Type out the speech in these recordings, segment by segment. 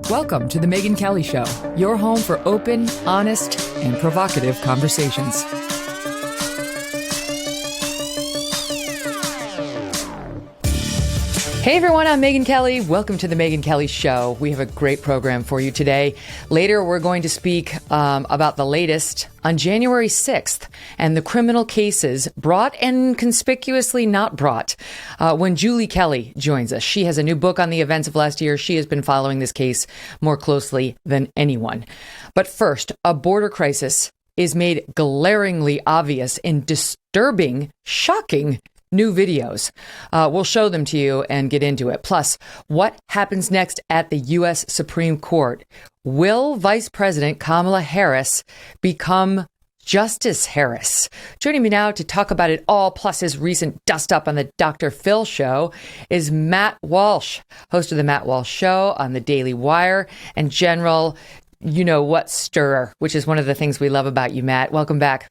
Welcome to the Megyn Kelly Show, your home for open, honest, and provocative conversations. Hey everyone, I'm Megyn Kelly. Welcome to the Megyn Kelly Show. We have a great program for you today. Later, we're going to speak about the latest on January 6th and the criminal cases brought and conspicuously not brought when Julie Kelly joins us. She has a new book on the events of last year. She has been following this case more closely than anyone. But first, a border crisis is made glaringly obvious in disturbing, shocking new videos. We'll show them to you and get into it. Plus, what happens next at the U.S. Supreme Court? Will Vice President Kamala Harris become Justice Harris? Joining me now to talk about it all, plus his recent dust up on the Dr. Phil show, is Matt Walsh, host of the Matt Walsh Show on the Daily Wire, and General, you know what, stirrer, which is one of the things we love about you, Matt. Welcome back.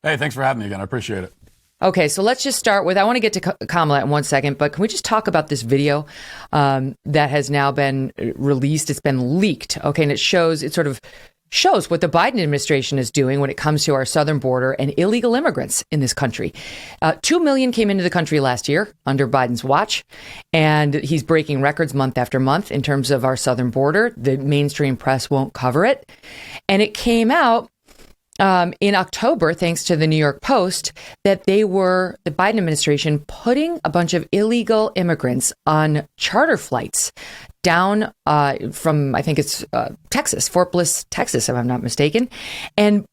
Hey, thanks for having me again. I appreciate it. Okay, so let's just start with, I want to get to Kamala in one second, but can we just talk about this video that has now been released? It's been leaked, okay, and it sort of shows what the Biden administration is doing when it comes to our southern border and illegal immigrants in this country. 2 million came into the country last year under Biden's watch, and he's breaking records month after month in terms of our southern border. The mainstream press won't cover it, and it came out in October, thanks to the New York Post, that the Biden administration, putting a bunch of illegal immigrants on charter flights down from, I think it's Texas, Fort Bliss, Texas, if I'm not mistaken, and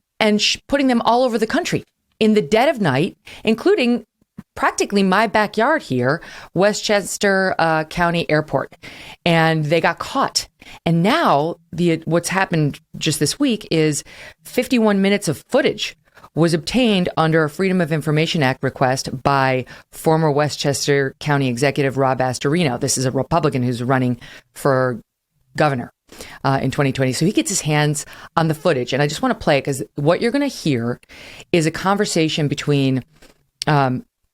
putting them all over the country in the dead of night, including practically my backyard here, Westchester County Airport. And they got caught. And now what's happened just this week is 51 minutes of footage was obtained under a Freedom of Information Act request by former Westchester County Executive Rob Astorino. This is a Republican who's running for governor in 2020. So he gets his hands on the footage. And I just want to play it because what you're going to hear is a conversation between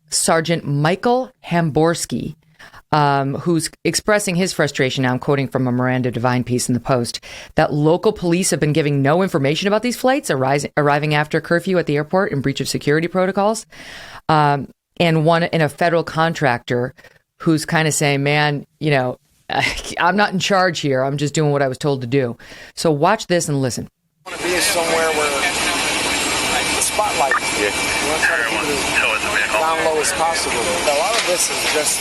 Sergeant Michael Hamborski, who's expressing his frustration. Now I'm quoting from a Miranda Devine piece in the Post, that local police have been giving no information about these flights arriving after curfew at the airport in breach of security protocols. And a federal contractor who's kind of saying, man, you know, I'm not in charge here. I'm just doing what I was told to do. So watch this and listen. I want to be somewhere where the spotlight. Yeah. You want to try to keep it down low as possible. A lot of this is just.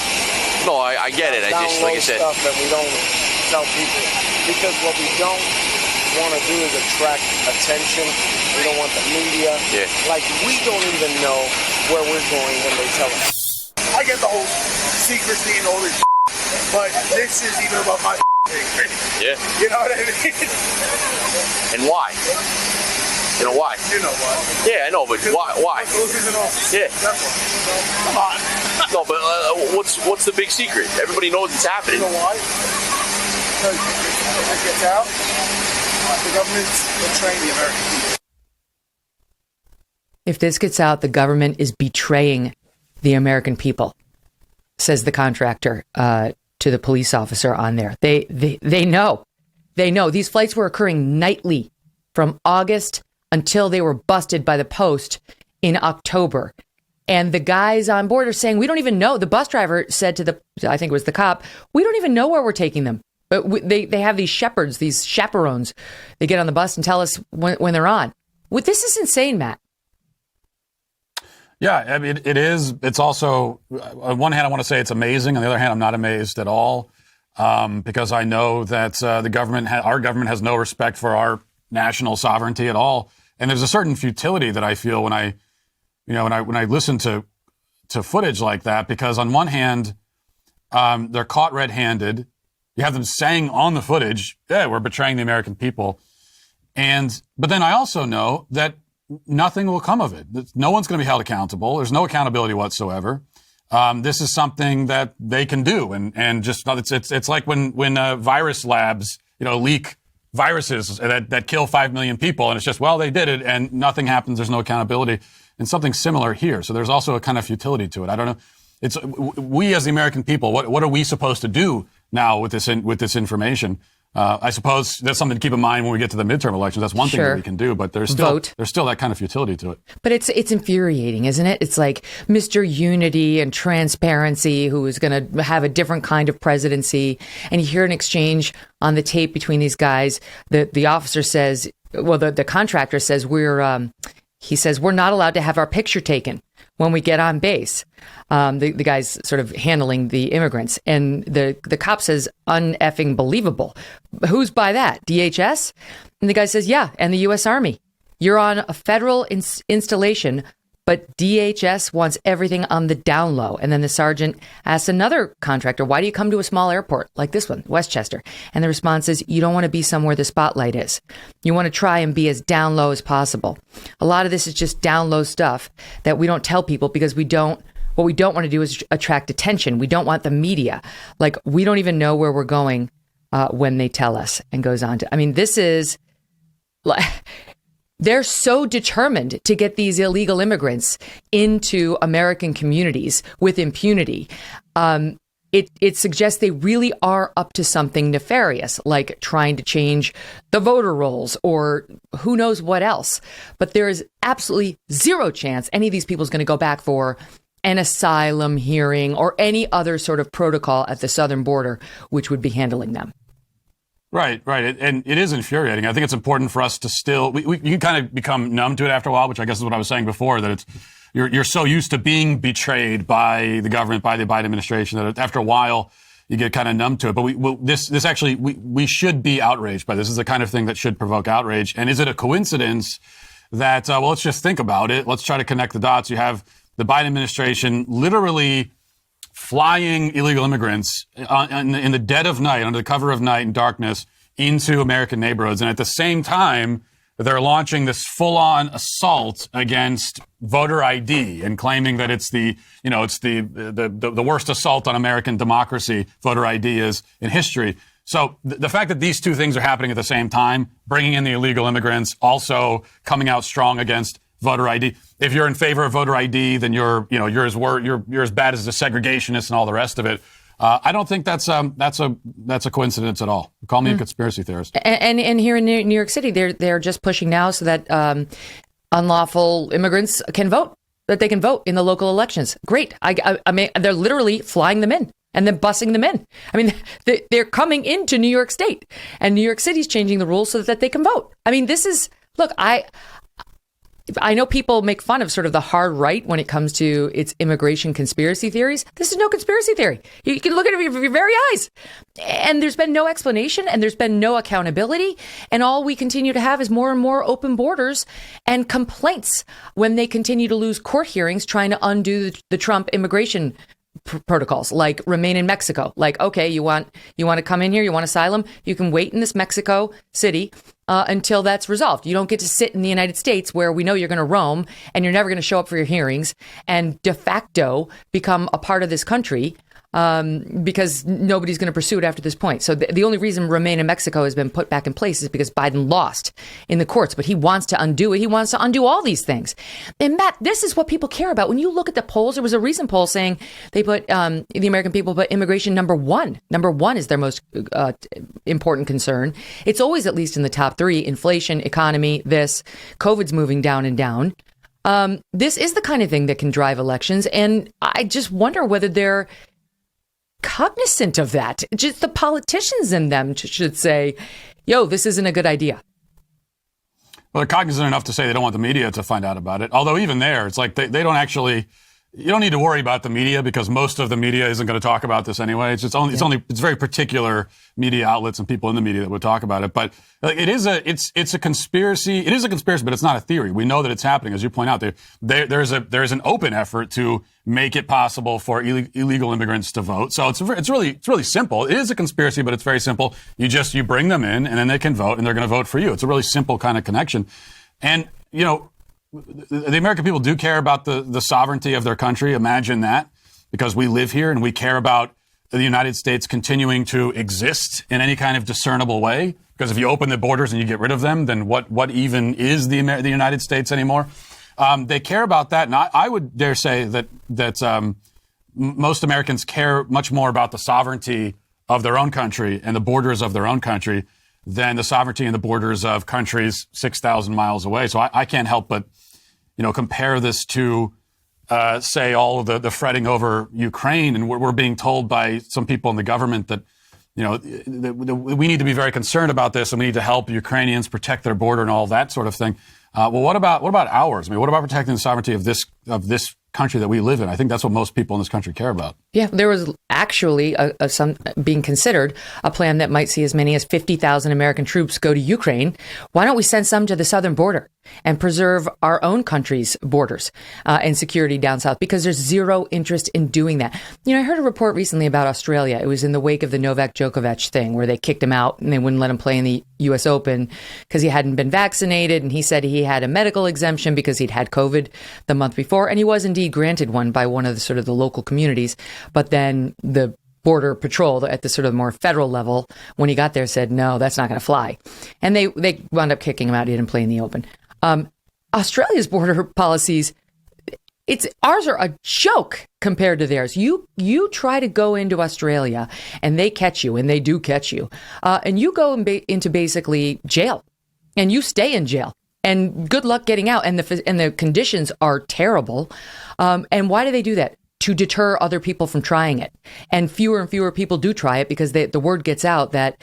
No, I get it. I just, like I said, stuff that we don't tell people because what we don't want to do is attract attention. We don't want the media. Yeah. Like we don't even know where we're going when they tell us. I get the whole secrecy and all this, but this is even about my thing. Yeah. You know what I mean? And why? You know why? You know why? Yeah, I know, but why? Yeah. That's why. Come on. No, but what's the big secret? Everybody knows it's happening. You know why? Because if it gets out, the government's betraying the American people. If this gets out, the government is betraying the American people, says the contractor to the police officer on there. They know. They know. These flights were occurring nightly from August until they were busted by the Post in October. And the guys on board are saying, we don't even know. The bus driver said to I think it was the cop, we don't even know where we're taking them. But they have these shepherds, these chaperones. They get on the bus and tell us when they're on. This is insane, Matt. Yeah, I mean, it is. It's also, on one hand, I want to say it's amazing. On the other hand, I'm not amazed at all because I know that our government has no respect for our national sovereignty at all. And there's a certain futility that I feel when I listen to footage like that, because on one hand, they're caught red-handed. You have them saying on the footage, yeah, we're betraying the American people. But then I also know that nothing will come of it. No one's going to be held accountable. There's no accountability whatsoever. This is something that they can do. And just, it's like when virus labs, leak viruses that kill 5 million people. And it's just, well, they did it and nothing happens. There's no accountability. And something similar here. So there's also a kind of futility to it. I don't know. We as the American people, what are we supposed to do now with this information? I suppose that's something to keep in mind when we get to the midterm elections. That's one thing that we can do, but there's still that kind of futility to it. But it's infuriating, isn't it? It's like Mr. Unity and Transparency, who is going to have a different kind of presidency, and you hear an exchange on the tape between these guys. The officer says, well, the contractor says he says we're not allowed to have our picture taken when we get on base. The guy's sort of handling the immigrants, and the cop says, uneffing believable. Who's by that? DHS? And the guy says, yeah, and the U.S. Army. You're on a federal installation, but DHS wants everything on the down low. And then the sergeant asks another contractor, why do you come to a small airport like this one, Westchester? And the response is, you don't want to be somewhere the spotlight is. You want to try and be as down low as possible. A lot of this is just down low stuff that we don't tell people because what we don't want to do is attract attention. We don't want the media. Like, we don't even know where we're going when they tell us. And goes on to, I mean, this is like, they're so determined to get these illegal immigrants into American communities with impunity. It suggests they really are up to something nefarious, like trying to change the voter rolls or who knows what else. But there is absolutely zero chance any of these people is going to go back for an asylum hearing or any other sort of protocol at the southern border, which would be handling them. Right. And it is infuriating. I think it's important for us to still, you can kind of become numb to it after a while, which I guess is what I was saying before, that you're so used to being betrayed by the government, by the Biden administration, that after a while you get kind of numb to it. But we should be outraged by this. This is the kind of thing that should provoke outrage. And is it a coincidence that, let's just think about it. Let's try to connect the dots. You have the Biden administration literally flying illegal immigrants in the dead of night, under the cover of night and darkness, into American neighborhoods. And at the same time, they're launching this full-on assault against voter ID and claiming that it's the worst assault on American democracy, voter ID is, in history. So the fact that these two things are happening at the same time, bringing in the illegal immigrants, also coming out strong against voter ID. If you're in favor of voter ID, then you're as bad as the segregationists and all the rest of it. I don't think that's a coincidence at all. Call me a conspiracy theorist. And here in New York City, they're just pushing now so that unlawful immigrants can vote, that they can vote in the local elections. Great. I mean, they're literally flying them in and then busing them in. I mean, they're coming into New York State, and New York City's changing the rules so that they can vote. I mean, I know people make fun of sort of the hard right when it comes to its immigration conspiracy theories. This is no conspiracy theory. You can look at it with your very eyes. And there's been no explanation, and there's been no accountability. And all we continue to have is more and more open borders and complaints when they continue to lose court hearings trying to undo the Trump immigration protocols, like remain in Mexico. Like, okay, you want to come in here, you want asylum, you can wait in this Mexico city until that's resolved. You don't get to sit in the United States where we know you're going to roam and you're never going to show up for your hearings and de facto become a part of this country because nobody's going to pursue it after this point. So the only reason Remain in Mexico has been put back in place is because Biden lost in the courts, but he wants to undo it. He wants to undo all these things. And Matt, this is what people care about. When you look at the polls, there was a recent poll saying they put the American people put immigration number one. Number one is their most important concern. It's always at least in the top three: inflation, economy, this, COVID's moving down and down. This is the kind of thing that can drive elections. And I just wonder whether they're cognizant of that. Just the politicians in them should say, yo, this isn't a good idea. Well, they're cognizant enough to say they don't want the media to find out about it. Although even there, it's like they don't actually, you don't need to worry about the media because most of the media isn't going to talk about this anyway. It's very particular media outlets and people in the media that would talk about it. But it's a conspiracy. It is a conspiracy, but it's not a theory. We know that it's happening. As you point out, there's an open effort to make it possible for illegal immigrants to vote. So it's really simple. It is a conspiracy, but it's very simple. You bring them in and then they can vote and they're going to vote for you. It's a really simple kind of connection. And, you know, the American people do care about the sovereignty of their country. Imagine that, because we live here and we care about the United States continuing to exist in any kind of discernible way. Because if you open the borders and you get rid of them, then what even is the United States anymore? They care about that. And I would dare say that most Americans care much more about the sovereignty of their own country and the borders of their own country than the sovereignty and the borders of countries 6,000 miles away. So I can't help but, compare this to, say, all of the fretting over Ukraine. And we're being told by some people in the government that, we need to be very concerned about this and we need to help Ukrainians protect their border and all that sort of thing. Well, what about ours? I mean, what about protecting the sovereignty of this country that we live in? I think that's what most people in this country care about. Yeah, there was actually some being considered a plan that might see as many as 50,000 American troops go to Ukraine. Why don't we send some to the southern border and preserve our own country's borders and security down south? Because there's zero interest in doing that. I heard a report recently about Australia. It was in the wake of the Novak Djokovic thing where they kicked him out and they wouldn't let him play in the U.S. Open because he hadn't been vaccinated. And he said he had a medical exemption because he'd had COVID the month before. And he was indeed granted one by one of the sort of the local communities. But then the Border Patrol at the sort of more federal level, when he got there, said, no, that's not going to fly. And they wound up kicking him out. He didn't play in the Open. Australia's border policies, ours are a joke compared to theirs. You try to go into Australia and they catch you, and they do catch you. And you go into basically jail and you stay in jail. And good luck getting out. And the conditions are terrible. And why do they do that? To deter other people from trying it. And fewer people do try it because the word gets out that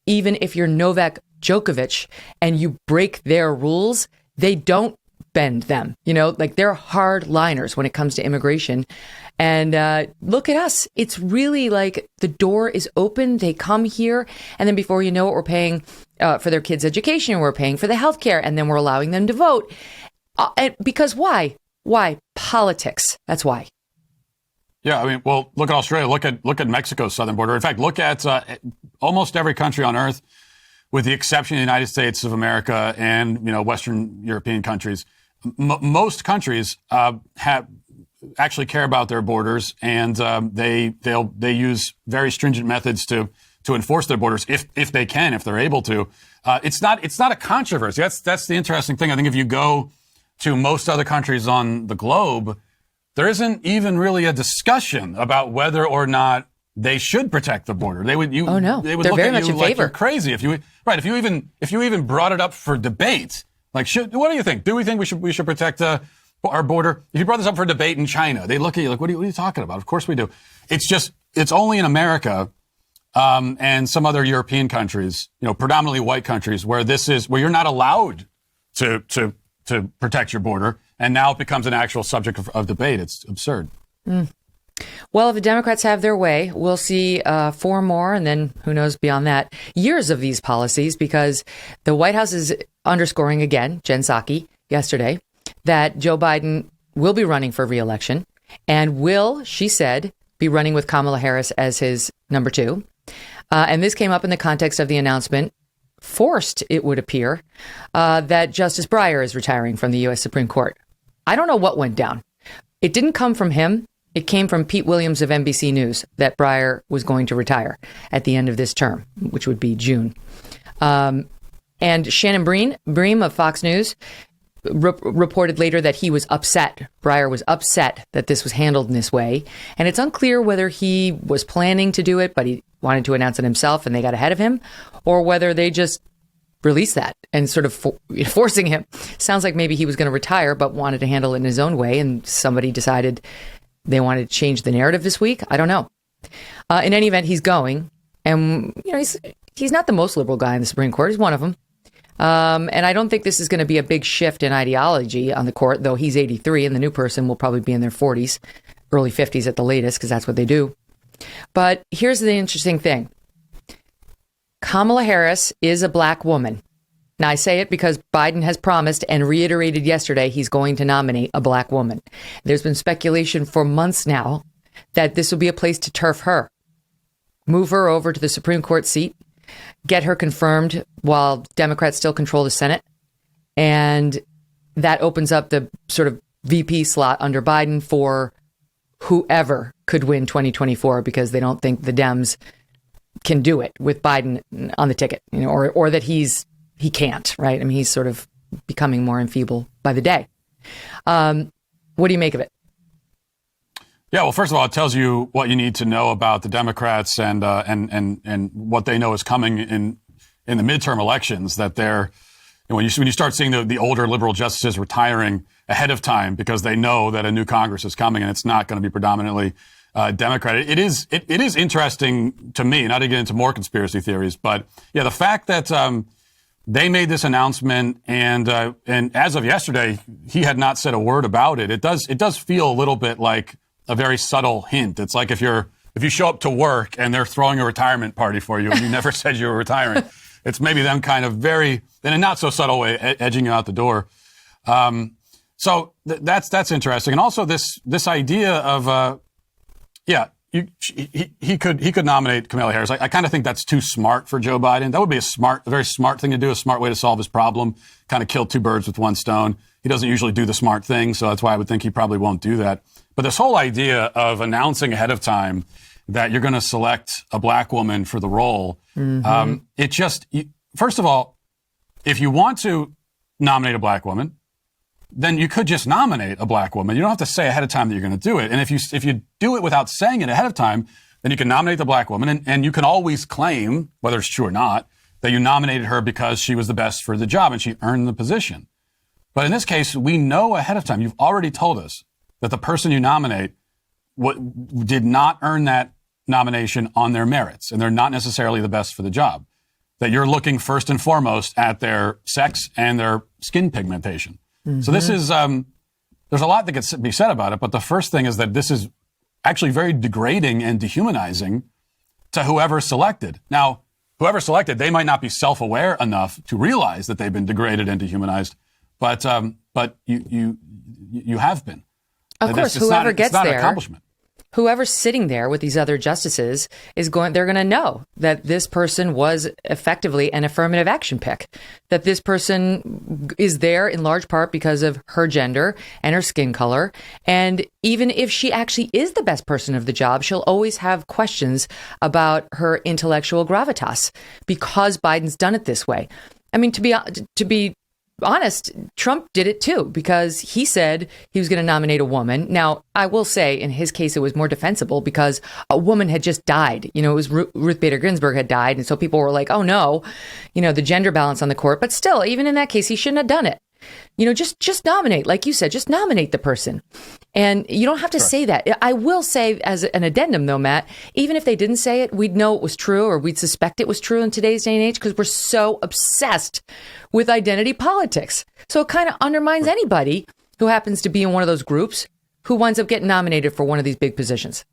even if you're Novak Djokovic and you break their rules, they don't bend them. They're hardliners when it comes to immigration. And look at us. It's really like the door is open. They come here. And then before you know it, we're paying for their kids' education. And we're paying for the health care. And then we're allowing them to vote. Because why? Why? Politics. That's why. Yeah, I mean, well, look at Australia. Look at Mexico's southern border. In fact, look at almost every country on earth, with the exception of the United States of America and Western European countries. Most countries actually care about their borders, and they use very stringent methods to enforce their borders if they can, if they're able to. It's not a controversy. That's the interesting thing. I think if you go to most other countries on the globe, there isn't even really a discussion about whether or not they should protect the border. They would They're look very at much you in like favor. you're crazy if you even brought it up for debate. Like, what do you think? Do we think we should protect our border? If you brought this up for debate in China, they look at you like, what are you talking about? Of course we do. It's only in America and some other European countries, predominantly white countries, where you're not allowed to protect your border. And now it becomes an actual subject of debate. It's absurd. Well, if the Democrats have their way, we'll see 4 more, and then who knows beyond that, years of these policies, because the White House is underscoring again, Jen Psaki yesterday, that Joe Biden will be running for re-election and will, she said, be running with Kamala Harris as his number 2. And this came up in the context of the announcement, forced, it would appear, that Justice Breyer is retiring from the U.S. Supreme Court. I don't know what went down. It didn't come from him. It came from Pete Williams of NBC News that Breyer was going to retire at the end of this term, which would be June. And Shannon Bream of Fox News reported later that he was upset. Breyer was upset that this was handled in this way. And it's unclear whether he was planning to do it, but he wanted to announce it himself and they got ahead of him, or whether they just released that and sort of forcing him. Sounds like maybe he was going to retire, but wanted to handle it in his own way. And somebody decided they wanted to change the narrative this week. I don't know. In any event, he's going. And, he's not the most liberal guy in the Supreme Court. He's one of them. And I don't think this is going to be a big shift in ideology on the court, though he's 83 and the new person will probably be in their 40s, early 50s at the latest, because that's what they do. But here's the interesting thing. Kamala Harris is a black woman. Now, I say it because Biden has promised and reiterated yesterday he's going to nominate a black woman. There's been speculation for months now that this will be a place to turf her, move her over to the Supreme Court seat, get her confirmed while Democrats still control the Senate. And that opens up the sort of VP slot under Biden for whoever could win 2024, because they don't think the Dems can do it with Biden on the ticket, or that he can't, right? I mean, he's sort of becoming more enfeebled by the day. What do you make of it? Yeah, well, first of all, it tells you what you need to know about the Democrats and what they know is coming in the midterm elections. That they're when you start seeing the older liberal justices retiring ahead of time because they know that a new Congress is coming and it's not going to be predominantly Democrat. It is interesting to me, not to get into more conspiracy theories, but yeah, the fact that they made this announcement and as of yesterday, he had not said a word about it. It does feel a little bit like a very subtle hint. It's like if you show up to work and they're throwing a retirement party for you and you never said you were retiring, it's maybe them kind of very, in a not so subtle way, edging you out the door. So that's interesting. And also this idea of, he could nominate Kamala Harris. I kind of think that's too smart for Joe Biden. That would be a very smart thing to do, a smart way to solve his problem, kind of kill two birds with one stone. He doesn't usually do the smart thing, so that's why I would think he probably won't do that. But this whole idea of announcing ahead of time that you're going to select a black woman for the role, first of all, if you want to nominate a black woman, then you could just nominate a black woman. You don't have to say ahead of time that you're going to do it. And if you do it without saying it ahead of time, then you can nominate the black woman, and you can always claim, whether it's true or not, that you nominated her because she was the best for the job and she earned the position. But in this case, we know ahead of time, you've already told us that the person you nominate did not earn that nomination on their merits, and they're not necessarily the best for the job. That you're looking first and foremost at their sex and their skin pigmentation. Mm-hmm. So this is, there's a lot that can be said about it, but the first thing is that this is actually very degrading and dehumanizing to whoever's selected. Now, whoever's selected, they might not be self-aware enough to realize that they've been degraded and dehumanized, but you have been. Of course, whoever gets there, it's not an accomplishment. Whoever's sitting there with these other justices they're going to know that this person was effectively an affirmative action pick, that this person is there in large part because of her gender and her skin color. And even if she actually is the best person of the job, she'll always have questions about her intellectual gravitas because Biden's done it this way. I mean, to be honest, Trump did it too, because he said he was going to nominate a woman. Now, I will say in his case, it was more defensible because a woman had just died. It was Ruth Bader Ginsburg had died. And so people were like, oh no, the gender balance on the court. But still, even in that case, he shouldn't have done it. Just nominate, like you said, just nominate the person. And you don't have to say that. I will say as an addendum, though, Matt, even if they didn't say it, we'd know it was true, or we'd suspect it was true in today's day and age because we're so obsessed with identity politics. So it kind of undermines anybody who happens to be in one of those groups who winds up getting nominated for one of these big positions.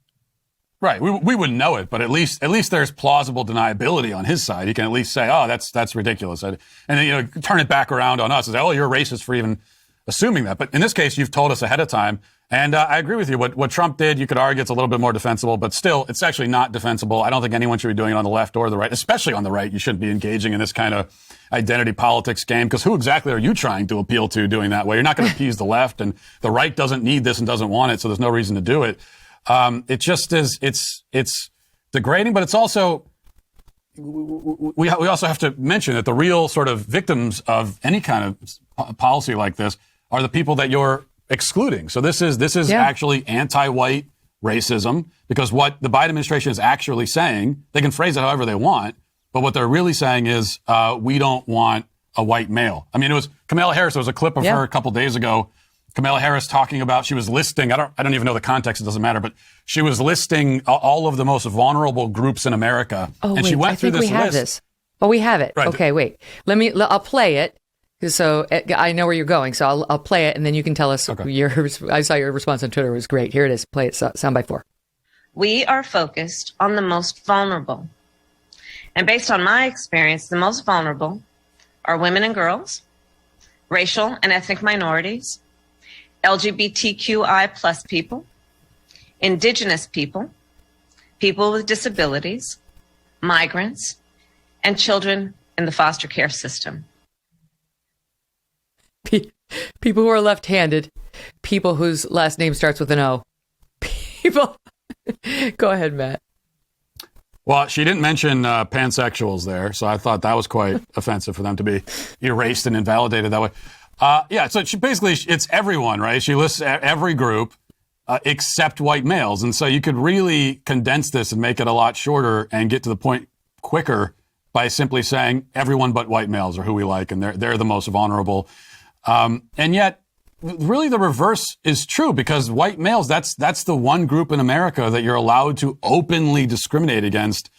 Right. We wouldn't know it, but at least there's plausible deniability on his side. He can at least say, oh, that's ridiculous. And then, turn it back around on us and say, oh, you're racist for even assuming that. But in this case, you've told us ahead of time. And I agree with you. What Trump did, you could argue it's a little bit more defensible, but still, it's actually not defensible. I don't think anyone should be doing it on the left or the right, especially on the right. You shouldn't be engaging in this kind of identity politics game, because who exactly are you trying to appeal to doing that way? You're not going to appease the left, and the right doesn't need this and doesn't want it, so there's no reason to do it. It just is, it's degrading, but it's also, we also have to mention that the real sort of victims of any kind of policy like this are the people that you're excluding. So this is actually anti-white racism, because what the Biden administration is actually saying, they can phrase it however they want, but what they're really saying is, we don't want a white male. I mean, it was Kamala Harris. There was a clip of her a couple days ago. Kamala Harris talking about, she was listing, I don't even know the context, it doesn't matter, but she was listing all of the most vulnerable groups in America. Oh, and she went through this list. We have this. Oh, we have it. Right. Okay, wait. I'll play it. So I know where you're going. So I'll play it, and then you can tell us I saw your response on Twitter. It was great. Here it is. Play it, soundbite 4. We are focused on the most vulnerable. And based on my experience, the most vulnerable are women and girls, racial and ethnic minorities, LGBTQI plus people, indigenous people, people with disabilities, migrants, and children in the foster care system. People who are left-handed, people whose last name starts with an O. People. Go ahead, Matt. Well, she didn't mention pansexuals there, so I thought that was quite offensive for them to be erased and invalidated that way. So she basically, it's everyone, right? She lists every group, except white males. And so you could really condense this and make it a lot shorter and get to the point quicker by simply saying everyone but white males are who we like, and they're the most vulnerable. And yet, really the reverse is true, because white males, that's the one group in America that you're allowed to openly discriminate against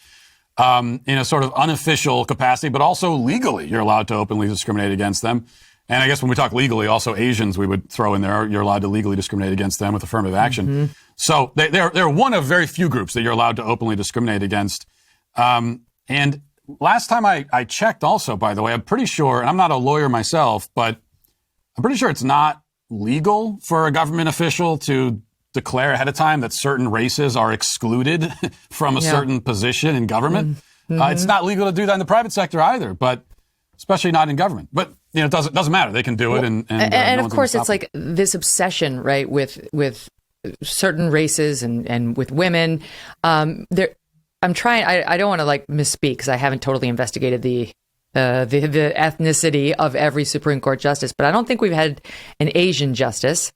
in a sort of unofficial capacity, but also legally you're allowed to openly discriminate against them. And I guess when we talk legally, also Asians we would throw in there. You're allowed to legally discriminate against them with affirmative action. Mm-hmm. So they're one of very few groups that you're allowed to openly discriminate against. And last time I checked also, by the way, I'm pretty sure, and I'm not a lawyer myself, but I'm pretty sure it's not legal for a government official to declare ahead of time that certain races are excluded from a certain position in government. Mm-hmm. It's not legal to do that in the private sector either, but especially not in government. But it doesn't matter. They can do it, and no of course it's like this obsession, right, with certain races and with women. I'm trying. I don't want to misspeak because I haven't totally investigated the ethnicity of every Supreme Court justice, but I don't think we've had an Asian justice.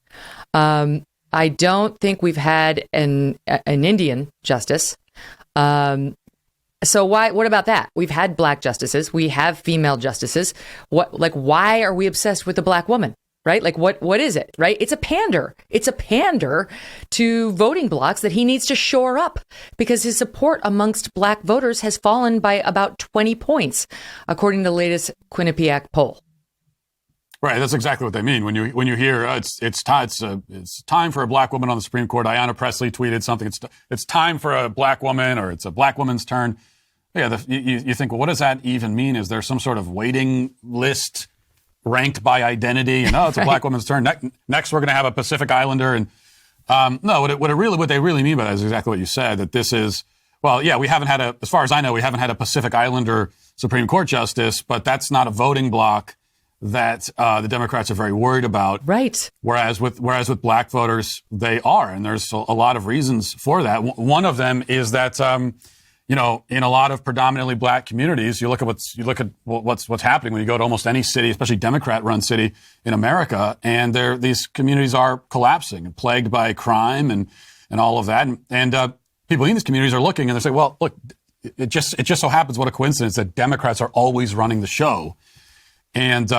I don't think we've had an Indian justice. So what about that? We've had black justices. We have female justices. Why are we obsessed with the black woman? Right? What is it? Right? It's a pander. It's a pander to voting blocs that he needs to shore up because his support amongst black voters has fallen by about 20 points, according to the latest Quinnipiac poll. Right, that's exactly what they mean when you hear it's time for a black woman on the Supreme Court. Ayanna Pressley tweeted something. It's time for a black woman, or it's a black woman's turn. Yeah, you think, well, what does that even mean? Is there some sort of waiting list ranked by identity? And it's a black woman's turn. Next, we're going to have a Pacific Islander. And no, what they really mean by that is exactly what you said. That this is, well, yeah, we haven't had as far as I know, we haven't had a Pacific Islander Supreme Court justice, but that's not a voting bloc that the Democrats are very worried about. Right. Whereas with black voters, they are, and there's a lot of reasons for that. One of them is that in a lot of predominantly black communities, you look at what's happening when you go to almost any city, especially Democrat-run city in America, and these communities are collapsing and plagued by crime and all of that. And people in these communities are looking and they say, well, look, it just so happens, what a coincidence, that Democrats are always running the show. And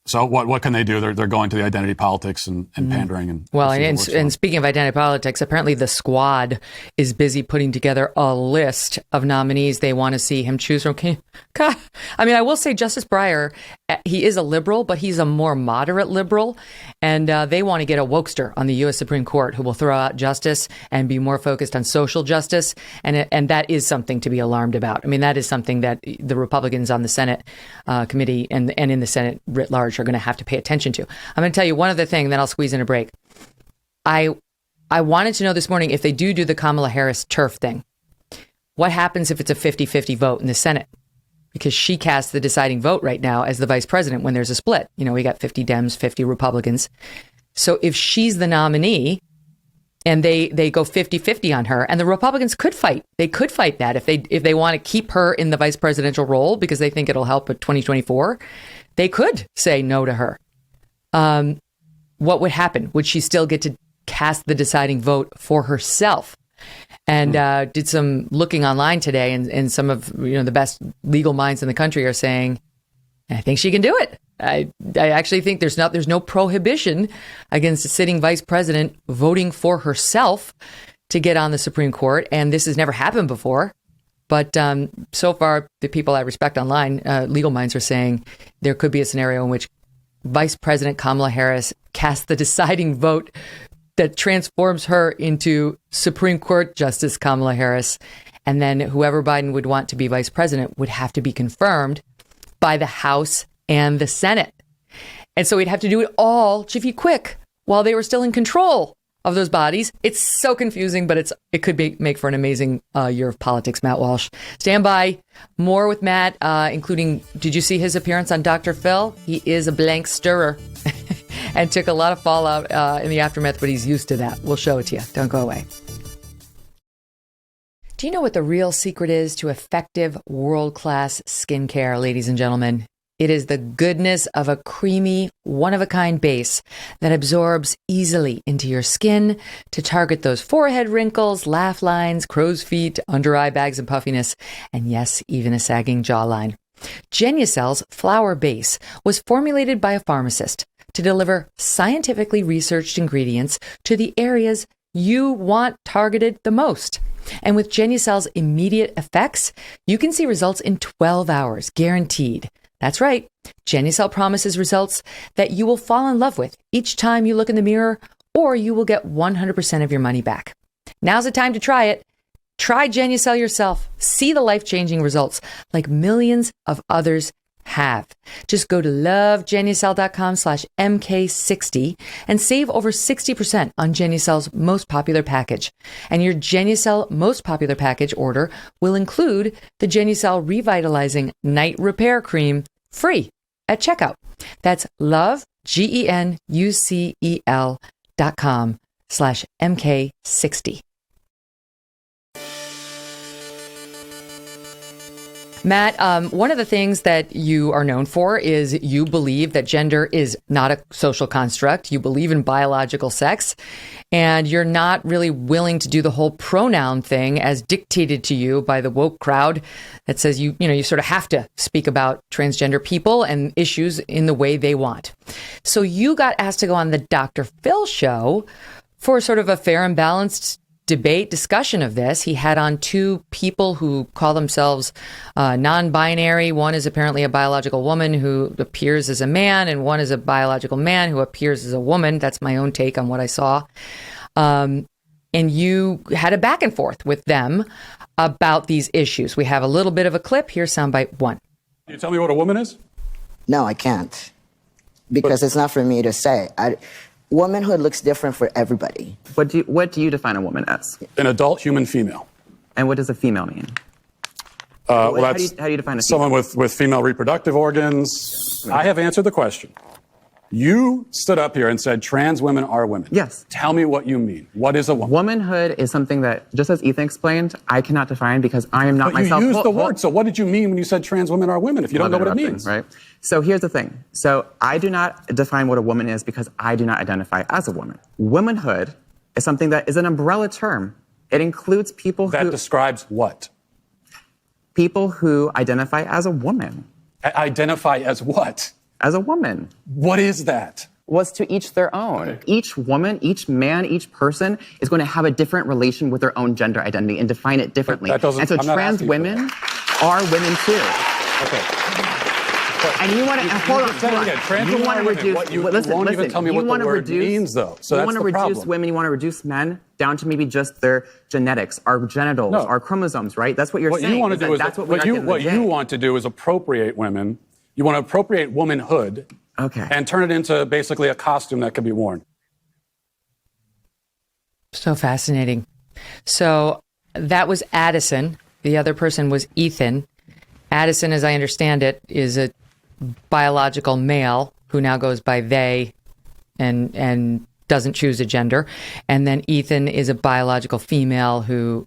so what can they do? They're going to the identity politics and pandering. And speaking of identity politics, apparently the squad is busy putting together a list of nominees they want to see him choose from. I will say Justice Breyer, he is a liberal, but he's a more moderate liberal. And they want to get a wokester on the U.S. Supreme Court who will throw out justice and be more focused on social justice. And that is something to be alarmed about. I mean, that is something that the Republicans on the Senate committee and in the Senate writ large are going to have to pay attention to. I'm going to tell you one other thing, then I'll squeeze in a break. I wanted to know this morning if they do the Kamala Harris turf thing. What happens if it's a 50-50 vote in the Senate? Because she casts the deciding vote right now as the vice president when there's a split. We got 50 Dems, 50 Republicans. So if she's the nominee and they go 50-50 on her, and the Republicans could fight. They could fight that if they want to keep her in the vice presidential role because they think it'll help with 2024. They could say no to her. What would happen? Would she still get to cast the deciding vote for herself? And did some looking online today, and some of the best legal minds in the country are saying, I think she can do it. I actually think there's no prohibition against a sitting vice president voting for herself to get on the Supreme Court, and this has never happened before. But so far, the people I respect online, legal minds, are saying there could be a scenario in which Vice President Kamala Harris casts the deciding vote that transforms her into Supreme Court Justice Kamala Harris. And then whoever Biden would want to be vice president would have to be confirmed by the House and the Senate. And so we'd have to do it all jiffy quick while they were still in control of those bodies. It's so confusing, but it could make for an amazing year of politics. Matt Walsh. Stand by. More with Matt, including, did you see his appearance on Dr. Phil? He is a blank stirrer and took a lot of fallout in the aftermath, but he's used to that. We'll show it to you. Don't go away. Do you know what the real secret is to effective world-class skincare, ladies and gentlemen? It is the goodness of a creamy, one-of-a-kind base that absorbs easily into your skin to target those forehead wrinkles, laugh lines, crow's feet, under-eye bags and puffiness, and yes, even a sagging jawline. Genucel's flower base was formulated by a pharmacist to deliver scientifically researched ingredients to the areas you want targeted the most. And with Genucel's immediate effects, you can see results in 12 hours, guaranteed. That's right. Genucel promises results that you will fall in love with each time you look in the mirror, or you will get 100% of your money back. Now's the time to try it. Try Genucel yourself. See the life-changing results like millions of others have. Just go to lovegenucel.com/MK60 and save over 60% on Genucel's most popular package. And your Genucel most popular package order will include the Genucel Revitalizing Night Repair Cream free at checkout. That's lovegenucel.com/MK60. Matt, one of the things that you are known for is you believe that gender is not a social construct. You believe in biological sex, and you're not really willing to do the whole pronoun thing as dictated to you by the woke crowd that says you sort of have to speak about transgender people and issues in the way they want. So you got asked to go on the Dr. Phil show for sort of a fair and balanced discussion of this. He had on two people who call themselves non-binary. One is apparently a biological woman who appears as a man, and one is a biological man who appears as a woman. That's my own take on what I saw. And you had a back and forth with them about these issues. We have a little bit of a clip. Here's soundbite 1. Can you tell me what a woman is? No, I can't. Because it's not for me to say. Womanhood looks different for everybody. What do you define a woman as? An adult human female. And what does a female mean? Well, how that's do you define a someone female? with female reproductive organs. I have answered the question. You stood up here and said trans women are women. Yes. Tell me what you mean. What is a woman? Womanhood is something that, just as Ethan explained, I cannot define because I am not myself. You used the word. So what did you mean when you said trans women are women if you don't know what it means? Right. So here's the thing. So I do not define what a woman is because I do not identify as a woman. Womanhood is something that is an umbrella term. It includes people that describes what? People who identify as a woman. Identify as what? As a woman. What is that? Was to each their own. Okay. Each woman, each man, each person is going to have a different relation with their own gender identity and define it differently. And so trans women are women too. Okay. And you want to hold on. Trans women are women. You won't even tell me what the word means, though. So you want to reduce women. You want to reduce men down to maybe just their genetics, our genitals, our chromosomes. Right? That's what you're saying. You want to do is what you want to do is appropriate women. You want to appropriate womanhood. Okay. And turn it into basically a costume that can be worn. So fascinating. So that was Addison. The other person was Ethan. Addison, as I understand it, is a biological male who now goes by they and doesn't choose a gender. And then Ethan is a biological female who,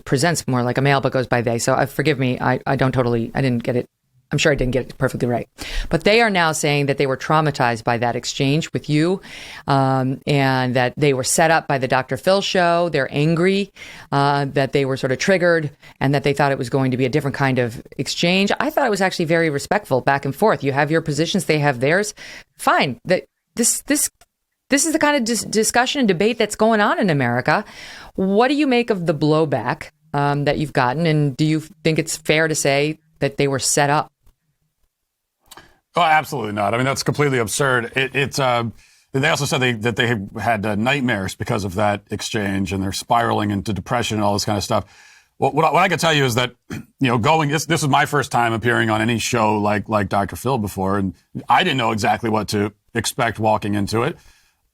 presents more like a male but goes by they. So forgive me, I didn't get it. I'm sure I didn't get it perfectly right. But they are now saying that they were traumatized by that exchange with you and that they were set up by the Dr. Phil show. They're angry that they were sort of triggered and that they thought it was going to be a different kind of exchange. I thought it was actually very respectful back and forth. You have your positions, they have theirs. Fine. This is the kind of discussion and debate that's going on in America. What do you make of the blowback that you've gotten? And do you think it's fair to say that they were set up? Oh, absolutely not. I mean, that's completely absurd. They also said that they had nightmares because of that exchange, and they're spiraling into depression and all this kind of stuff. What I can tell you is that, this is my first time appearing on any show like Dr. Phil before, and I didn't know exactly what to expect walking into it.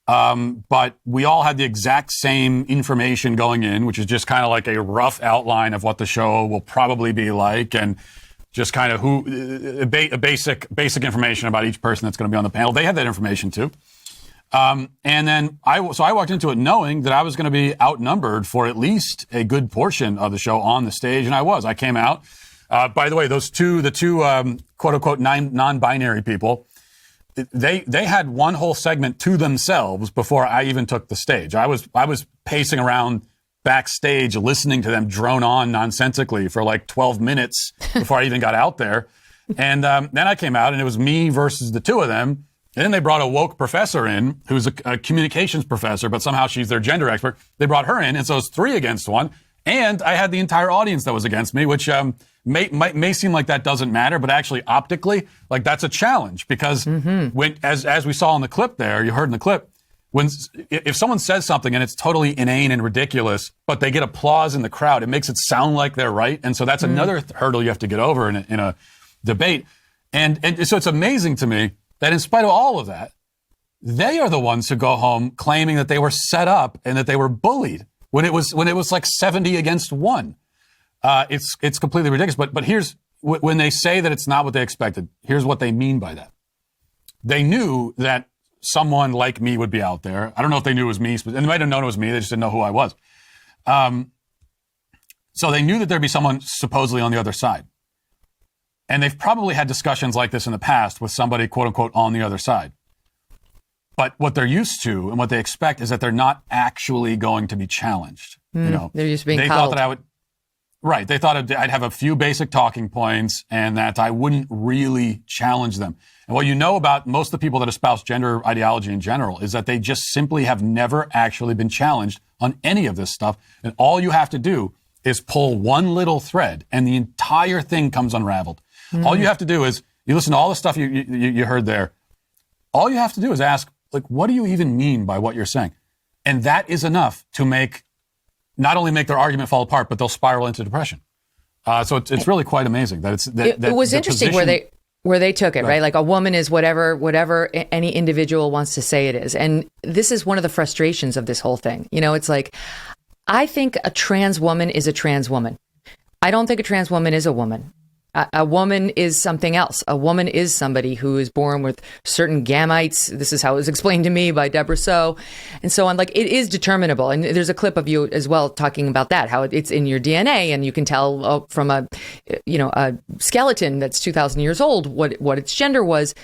But we all had the exact same information going in, which is just kind of like a rough outline of what the show will probably be like, and just kind of basic information about each person that's going to be on the panel. They had that information too. And then I walked into it knowing that I was going to be outnumbered for at least a good portion of the show on the stage. And I was. I came out. By the way, the two quote unquote non-binary people, they had one whole segment to themselves before I even took the stage. I was pacing around backstage listening to them drone on nonsensically for like 12 minutes before I even got out there. And then I came out and it was me versus the two of them. And then they brought a woke professor in who's a communications professor, but somehow she's their gender expert. They brought her in. And so it's 3 against 1. And I had the entire audience that was against me, which may seem like that doesn't matter, but actually optically, like that's a challenge because when, as we saw in the clip there, you heard in the clip, if someone says something and it's totally inane and ridiculous, but they get applause in the crowd, it makes it sound like they're right. And so that's another hurdle you have to get over in a debate. And so it's amazing to me that in spite of all of that, they are the ones who go home claiming that they were set up and that they were bullied when it was like 70 against 1. It's completely ridiculous. But here's when they say that it's not what they expected. Here's what they mean by that. They knew that someone like me would be out there. I don't know if they knew it was me, and they might have known it was me. They just didn't know who I was. So they knew that there'd be someone supposedly on the other side. And they've probably had discussions like this in the past with somebody, quote unquote, on the other side. But what they're used to and what they expect is that they're not actually going to be challenged. They're used to being they coddled. thought that I would. Right. They thought I'd have a few basic talking points and that I wouldn't really challenge them. And what you know about most of the people that espouse gender ideology in general is that they just simply have never actually been challenged on any of this stuff. And all you have to do is pull one little thread and the entire thing comes unraveled. All you have to do is, you listen to all the stuff you heard there. All you have to do is ask, like, what do you even mean by what you're saying? And that is enough to not only make their argument fall apart, but they'll spiral into depression. So it's really quite amazing that it was interesting where they took it, right? Like a woman is whatever any individual wants to say it is. And this is one of the frustrations of this whole thing. It's like, I think a trans woman is a trans woman. I don't think a trans woman is a woman. A woman is something else. A woman is somebody who is born with certain gametes. This is how it was explained to me by Deborah So, and so on. Like, it is determinable. And there's a clip of you as well talking about that, how it's in your DNA, and you can tell from a skeleton that's 2,000 years old what its gender was.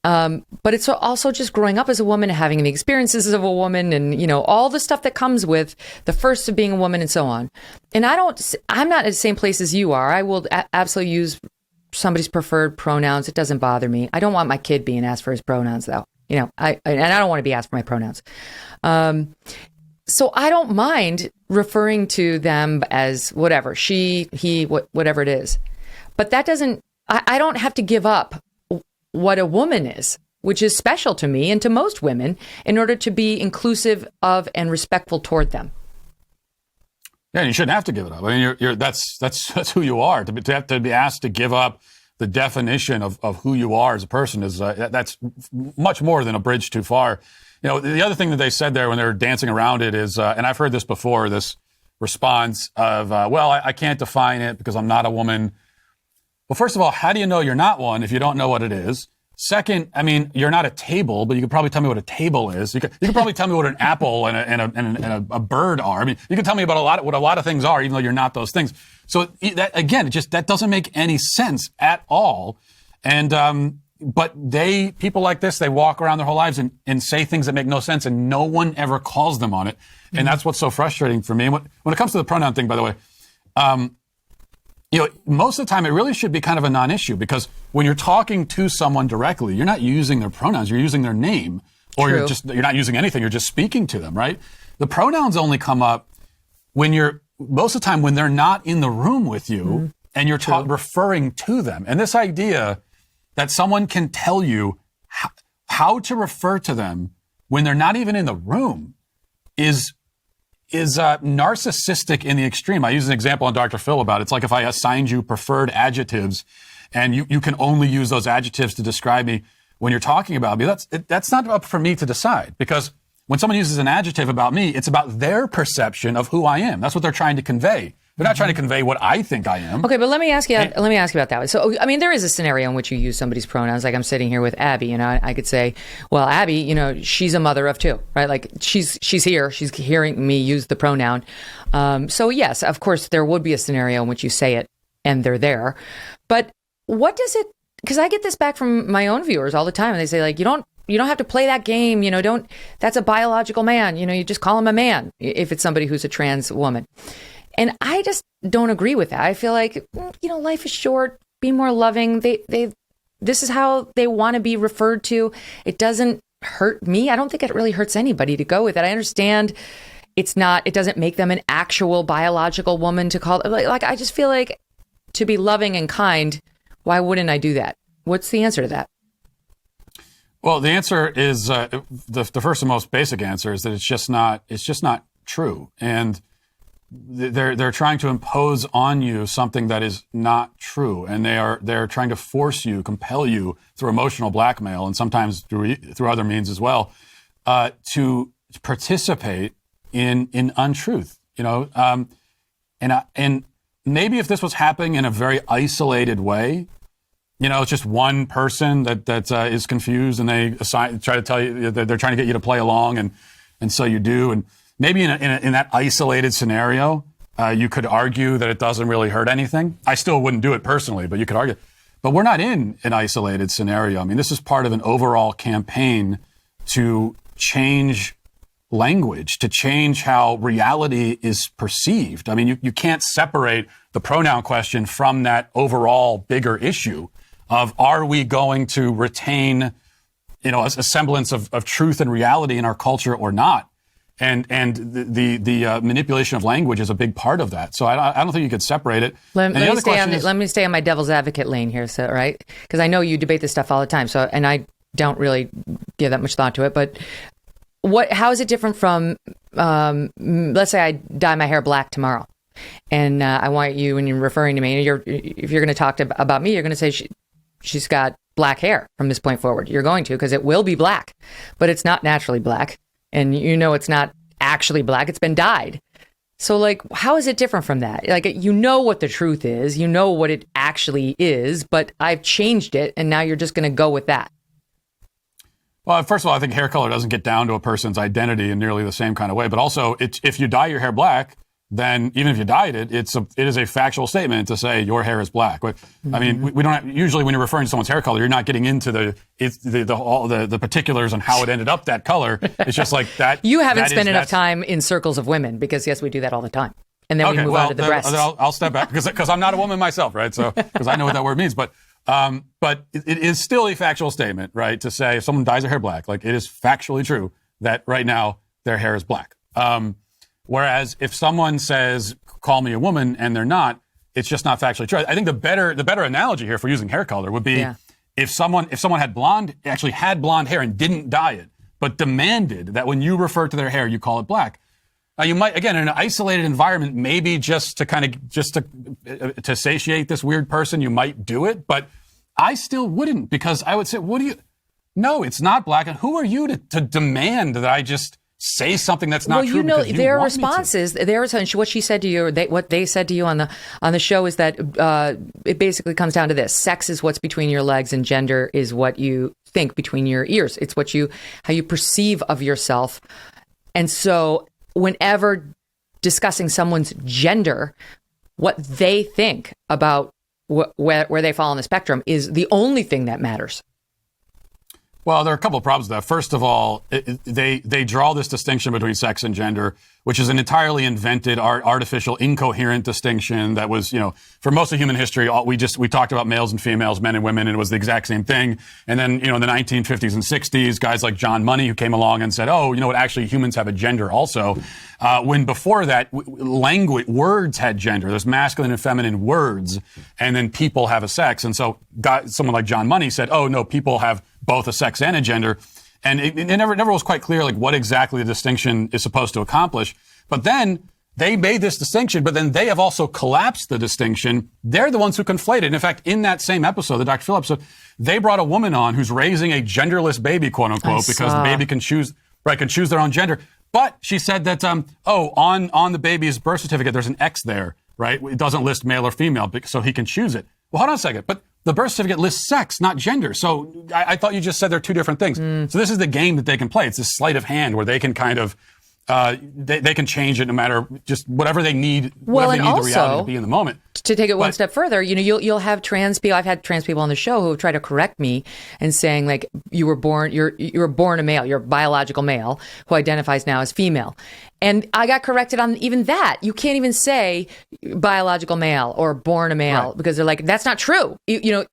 But it's also just growing up as a woman, having the experiences of a woman, and all the stuff that comes with the first of being a woman and so on. And I'm not at the same place as you are. I will absolutely use somebody's preferred pronouns. It doesn't bother me. I don't want my kid being asked for his pronouns though. I don't want to be asked for my pronouns. So I don't mind referring to them as whatever, she, he, whatever it is. But that doesn't, I don't have to give up what a woman is, which is special to me and to most women, in order to be inclusive of and respectful toward them. Yeah, you shouldn't have to give it up. I mean, that's who you are. To have to be asked to give up the definition of who you are as a person is that's much more than a bridge too far. The other thing that they said there when they were dancing around it is, and I've heard this before, this response of, I can't define it because I'm not a woman. Well, first of all, how do you know you're not one if you don't know what it is? Second, I mean, you're not a table, but you could probably tell me what a table is. You could probably tell me what an apple and a bird are. I mean, you can tell me about what a lot of things are, even though you're not those things. So that, again, that doesn't make any sense at all. And but people like this, they walk around their whole lives and say things that make no sense, and no one ever calls them on it. And that's what's so frustrating for me. When it comes to the pronoun thing, by the way, most of the time it really should be kind of a non-issue, because when you're talking to someone directly, you're not using their pronouns, you're using their name, or you're not using anything, you're just speaking to them, right? The pronouns only come up most of the time when they're not in the room with you and you're referring to them. And this idea that someone can tell you how to refer to them when they're not even in the room is narcissistic in the extreme. I use an example on Dr. Phil about it. It's like if I assigned you preferred adjectives and you can only use those adjectives to describe me when you're talking about me. That's not up for me to decide, because when someone uses an adjective about me, it's about their perception of who I am. That's what they're trying to convey. They're not trying to convey what I think I am. Okay, but let me ask you about that. So, I mean, there is a scenario in which you use somebody's pronouns. Like I'm sitting here with Abby, and I could say, well, Abby, she's a mother of two, right? Like she's here, she's hearing me use the pronoun. So yes, of course, there would be a scenario in which you say it and they're there. But what does it because I get this back from my own viewers all the time, and they say, like, you don't have to play that game. That's a biological man. You just call him a man if it's somebody who's a trans woman. And I just don't agree with that. I feel like, life is short. Be more loving. This is how they want to be referred to. It doesn't hurt me. I don't think it really hurts anybody to go with it. I understand it doesn't make them an actual biological woman to call it. Like, I just feel like, to be loving and kind, why wouldn't I do that? What's the answer to that? Well, the answer is the first and most basic answer is that it's just not true, and they're trying to impose on you something that is not true, and they're trying to force you, compel you through emotional blackmail, and sometimes through other means as well, to participate in untruth. And maybe if this was happening in a very isolated way, it's just one person that is confused, and they try to tell you that they're trying to get you to play along, and so you do. And maybe in that isolated scenario, you could argue that it doesn't really hurt anything. I still wouldn't do it personally, but you could argue. But we're not in an isolated scenario. I mean, this is part of an overall campaign to change language, to change how reality is perceived. I mean, you can't separate the pronoun question from that overall bigger issue of, are we going to retain, a semblance of truth and reality in our culture or not? And the manipulation of language is a big part of that. So I don't think you could separate it. Let me stay on my devil's advocate lane here, so right? Because I know you debate this stuff all the time. So, and I don't really give that much thought to it. But how is it different from, let's say I dye my hair black tomorrow, and I want you, when you're referring to me, if you're going to talk about me, you're going to say she's got black hair from this point forward. You're going to, because it will be black, but it's not naturally black. And it's not actually black. It's been dyed. So, like, how is it different from that? Like, what the truth is, what it actually is, but I've changed it, and now you're just going to go with that. Well, first of all, I think hair color doesn't get down to a person's identity in nearly the same kind of way. But also, if you dye your hair black, then even if you dyed it, it is a factual statement to say your hair is black. But, I mean, we don't usually, when you're referring to someone's hair color, you're not getting into the particulars on how it ended up that color. It's just like that. You haven't spent enough time in circles of women, because yes, we do that all the time. And then we move on to the breasts. I'll step back because I'm not a woman myself, right? So, because I know what that word means. But it is still a factual statement, right? To say if someone dyes their hair black, like, it is factually true that right now their hair is black. Whereas if someone says, call me a woman, and they're not, it's just not factually true. I think the better analogy here for using hair color would be if someone had blonde hair and didn't dye it, but demanded that when you refer to their hair, you call it black. Now, you might, again, in an isolated environment, maybe just to satiate this weird person, you might do it, but I still wouldn't, because I would say, no, it's not black. And who are you to demand that I just say something that's not true? Well, their responses, what she said to you, what they said to you on the show is that it basically comes down to this: sex is what's between your legs, and gender is what you think between your ears. It's how you perceive of yourself. And so, whenever discussing someone's gender, what they think about where they fall on the spectrum is the only thing that matters. Well, there are a couple of problems with that. First of all, they draw this distinction between sex and gender, which is an entirely invented, artificial, incoherent distinction that was, for most of human history, we talked about males and females, men and women, and it was the exact same thing. And then, in the 1950s and 60s, guys like John Money, who came along and said, oh, actually humans have a gender also. When before that, words had gender. There's masculine and feminine words, and then people have a sex. And so someone like John Money said, oh, no, people have both a sex and a gender. And it never was quite clear, like, what exactly the distinction is supposed to accomplish. But then they made this distinction, but then they have also collapsed the distinction. They're the ones who conflated. And in fact, in that same episode, the Dr. Phil episode, they brought a woman on who's raising a genderless baby, quote unquote, because the baby can choose their own gender. But she said that, on the baby's birth certificate, there's an X there, right? It doesn't list male or female, so he can choose it. Well, hold on a second. But the birth certificate lists sex, not gender. So I thought you just said they're two different things. So this is the game that they can play. It's this sleight of hand where they can kind of they can change it no matter just whatever they need, Well, whatever and they need also, the reality to be in the moment. To take it one step further, you'll have trans people. I've had trans people on the show who try to correct me and saying like, you were born a male, you're a biological male who identifies now as female. And I got corrected on even that. You can't even say biological male or born a male because they're like, that's not true.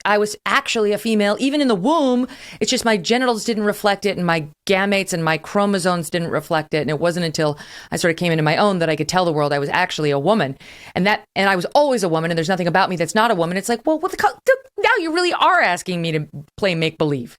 I was actually a female, even in the womb. It's just my genitals didn't reflect it and my gametes and my chromosomes didn't reflect it. And it wasn't until I sort of came into my own that I could tell the world I was actually a woman. And I was always a woman and there's nothing about me that's not a woman. It's like, well, now you really are asking me to play make-believe.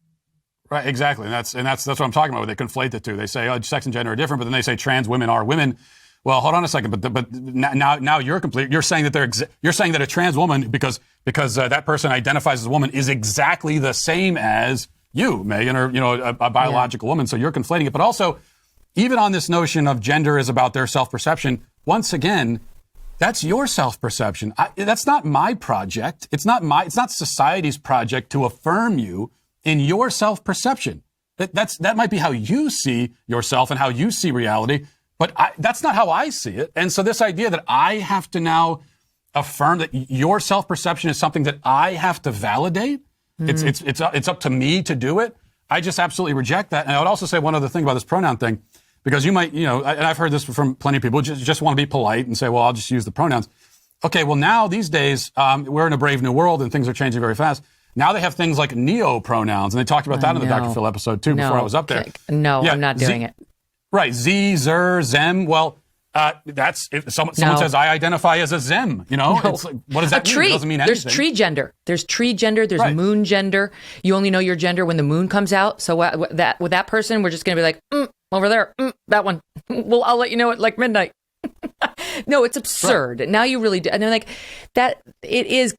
Right, exactly. And that's what I'm talking about. They conflate the two. They say, oh, sex and gender are different, but then they say trans women are women. Well, hold on a second. But now you're complete. You're saying that you're saying that a trans woman, because that person identifies as a woman, is exactly the same as you, Megyn, or a biological woman. So you're conflating it. But also, even on this notion of gender is about their self-perception, once again, that's your self-perception. That's not my project. It's not society's project to affirm you in your self-perception. That might be how you see yourself and how you see reality, but that's not how I see it. And so this idea that I have to now affirm that your self-perception is something that I have to validate, it's up to me to do it, I just absolutely reject that. And I would also say one other thing about this pronoun thing, because you might, and I've heard this from plenty of people, just want to be polite and say, well, I'll just use the pronouns. Okay, well, now these days, we're in a brave new world and things are changing very fast. Now they have things like neo-pronouns, and they talked about that in the Dr. Phil episode, too, before I was up there. No, yeah, I'm not doing it. Right, Z, Zer, Zem. Well, that's if someone says, I identify as a Zem, it's like, what does that mean? It doesn't mean anything. There's tree gender. There's tree gender. There's moon gender. You only know your gender when the moon comes out. So with that person, we're just going to be like, over there, that one. Well, I'll let you know at like midnight. No, it's absurd. Right. Now you really do. And I'm like, that it is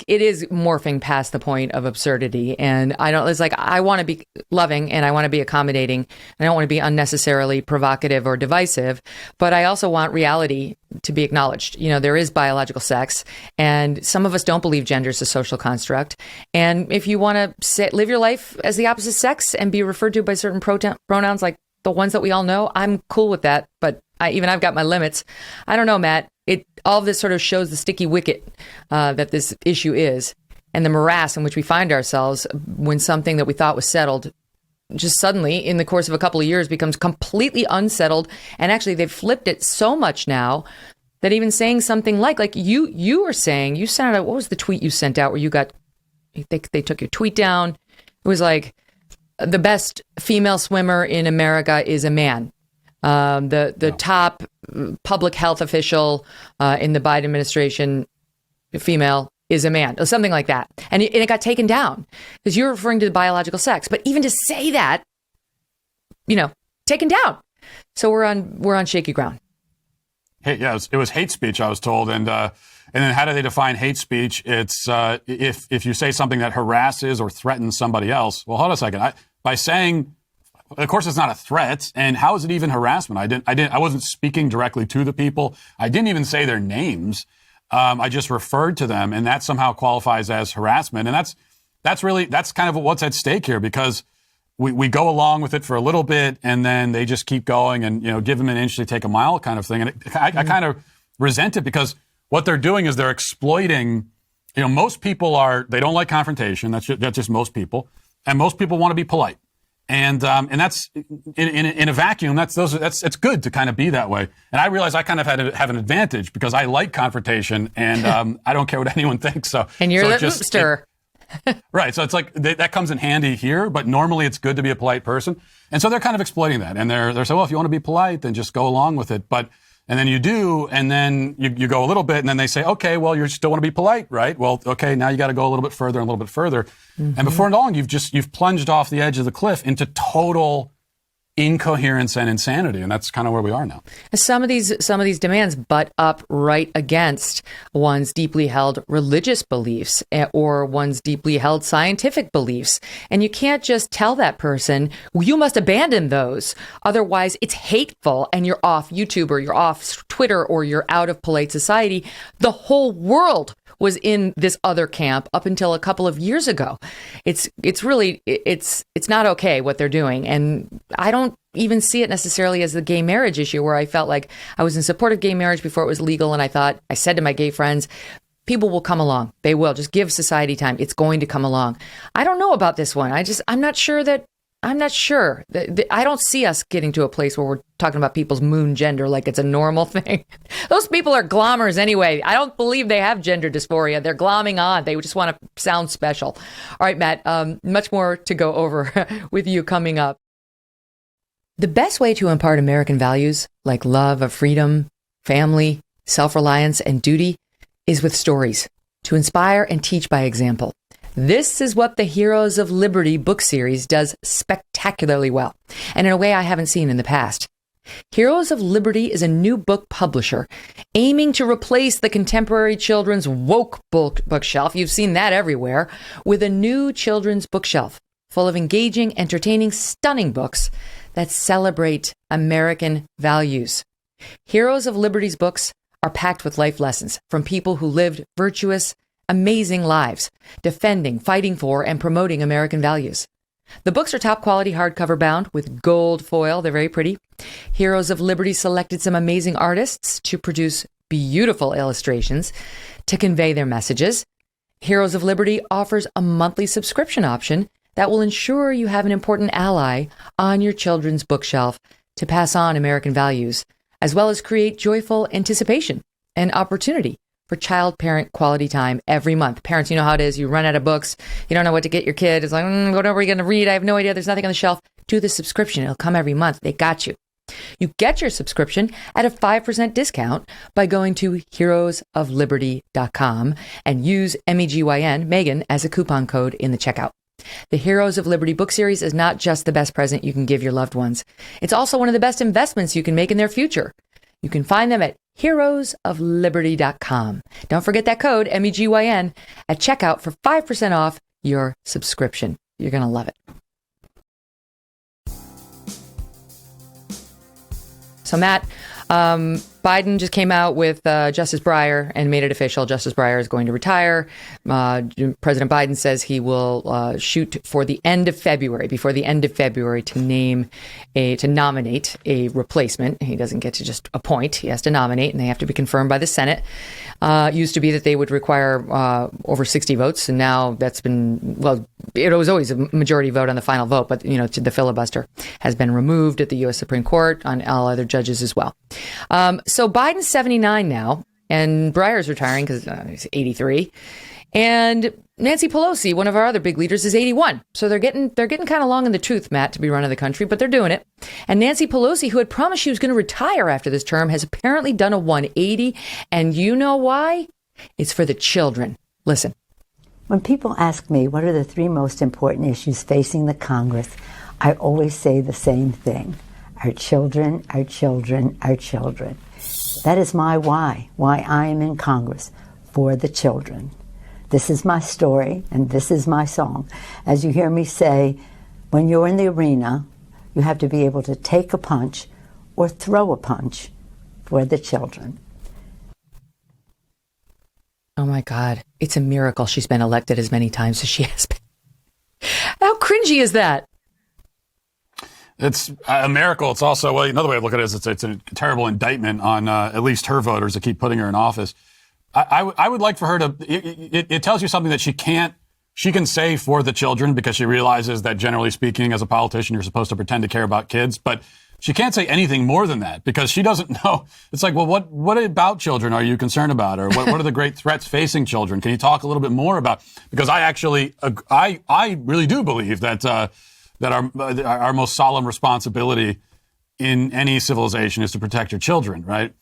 morphing past the point of absurdity. And it's like, I want to be loving and I want to be accommodating. I don't want to be unnecessarily provocative or divisive, but I also want reality to be acknowledged. There is biological sex and some of us don't believe gender is a social construct. And if you want to live your life as the opposite sex and be referred to by certain pronouns like the ones that we all know, I'm cool with that. But I've got my limits. I don't know, Matt. All of this sort of shows the sticky wicket that this issue is and the morass in which we find ourselves when something that we thought was settled just suddenly in the course of a couple of years becomes completely unsettled. And actually they've flipped it so much now that even saying something like you were saying, you sent out, what was the tweet you sent out where they took your tweet down? It was like, the best female swimmer in America is a man. The top public health official in the Biden administration, female, is a man, or something like that. And it got taken down because you're referring to the biological sex. But even to say that, taken down. So we're on shaky ground. Hey, yeah, it was hate speech, I was told. And then how do they define hate speech? It's if you say something that harasses or threatens somebody else. Well, hold on a second. By saying, of course, it's not a threat. And how is it even harassment? I wasn't speaking directly to the people. I didn't even say their names. I just referred to them, and that somehow qualifies as harassment. And that's kind of what's at stake here, because we go along with it for a little bit, and then they just keep going and give them an inch, they take a mile kind of thing. And I kind of resent it because what they're doing is they're exploiting. Most people they don't like confrontation. That's just most people. And most people want to be polite, and that's in a vacuum. It's good to kind of be that way. And I realize I kind of have an advantage because I like confrontation, and I don't care what anyone thinks. So and you're the hoopster, right? So it's like that comes in handy here, but normally it's good to be a polite person, and so they're kind of exploiting that. And they're saying, well, if you want to be polite, then just go along with it. And then you do, and then you go a little bit, and then they say, okay, well, you still want to be polite, right? Well, okay, now you got to go a little bit further and a little bit further. Mm-hmm. And before long, you've plunged off the edge of the cliff into total incoherence and insanity, and that's kind of where we are now. Some of these demands butt up right against one's deeply held religious beliefs or one's deeply held scientific beliefs, and you can't just tell that person, well, you must abandon those, otherwise it's hateful and you're off YouTube or you're off Twitter or you're out of polite society. The whole world was in this other camp up until a couple of years ago. It's really not okay what they're doing. And I don't even see it necessarily as the gay marriage issue, where I felt like I was in support of gay marriage before it was legal. And I said to my gay friends, people will come along. They will. Just give society time. It's going to come along. I don't know about this one. I'm not sure. I don't see us getting to a place where we're talking about people's moon gender like it's a normal thing. Those people are glommers anyway. I don't believe they have gender dysphoria. They're glomming on. They just want to sound special. All right, Matt, much more to go over with you coming up. The best way to impart American values like love of freedom, family, self-reliance, and duty is with stories to inspire and teach by example. This is what the Heroes of Liberty book series does spectacularly well, and in a way I haven't seen in the past. Heroes of Liberty is a new book publisher aiming to replace the contemporary children's woke bookshelf, you've seen that everywhere, with a new children's bookshelf full of engaging, entertaining, stunning books that celebrate American values. Heroes of Liberty's books are packed with life lessons from people who lived virtuous, amazing lives, defending, fighting for, and promoting American values. The books are top quality hardcover bound with gold foil. They're very pretty. Heroes of Liberty selected some amazing artists to produce beautiful illustrations to convey their messages. Heroes of Liberty offers a monthly subscription option that will ensure you have an important ally on your children's bookshelf to pass on American values, as well as create joyful anticipation and opportunity for child-parent quality time every month. Parents, you know how it is. You run out of books. You don't know what to get your kid. It's like, what are we going to read? I have no idea. There's nothing on the shelf. Do the subscription. It'll come every month. They got you. You get your subscription at a 5% discount by going to heroesofliberty.com and use MEGYN, Megyn, as a coupon code in the checkout. The Heroes of Liberty book series is not just the best present you can give your loved ones. It's also one of the best investments you can make in their future. You can find them at heroesofliberty.com. Don't forget that code, MEGYN, at checkout for 5% off your subscription. You're going to love it. So, Matt, Biden just came out with Justice Breyer and made it official. Justice Breyer is going to retire. President Biden says he will shoot for the end of February, before the end of February, to nominate a replacement. He doesn't get to just appoint. He has to nominate, and they have to be confirmed by the Senate. Used to be that they would require over 60 votes, and now that's been, well, it was always a majority vote on the final vote, but, the filibuster has been removed at the U.S. Supreme Court, on all other judges as well. So Biden's 79 now, and Breyer's retiring because he's 83. And Nancy Pelosi, one of our other big leaders, is 81. So they're getting kind of long in the tooth, Matt, to be running the country, but they're doing it. And Nancy Pelosi, who had promised she was going to retire after this term, has apparently done a 180. And you know why? It's for the children. Listen. When people ask me what are the three most important issues facing the Congress, I always say the same thing. Our children, our children, our children. That is my why I am in Congress, for the children. This is my story, and this is my song. As you hear me say, when you're in the arena, you have to be able to take a punch or throw a punch for the children. Oh my God, it's a miracle she's been elected as many times as she has been. How cringy is that? It's a miracle. It's also, well, another way to look at it is it's a terrible indictment on at least her voters that keep putting her in office. I would like for her to, it tells you something that she can say for the children, because she realizes that generally speaking, as a politician, you're supposed to pretend to care about kids, but she can't say anything more than that because she doesn't know. It's like, well, what about children are you concerned about? Or what are the great threats facing children? Can you talk a little bit more about, because I really do believe that our most solemn responsibility in any civilization is to protect your children, right?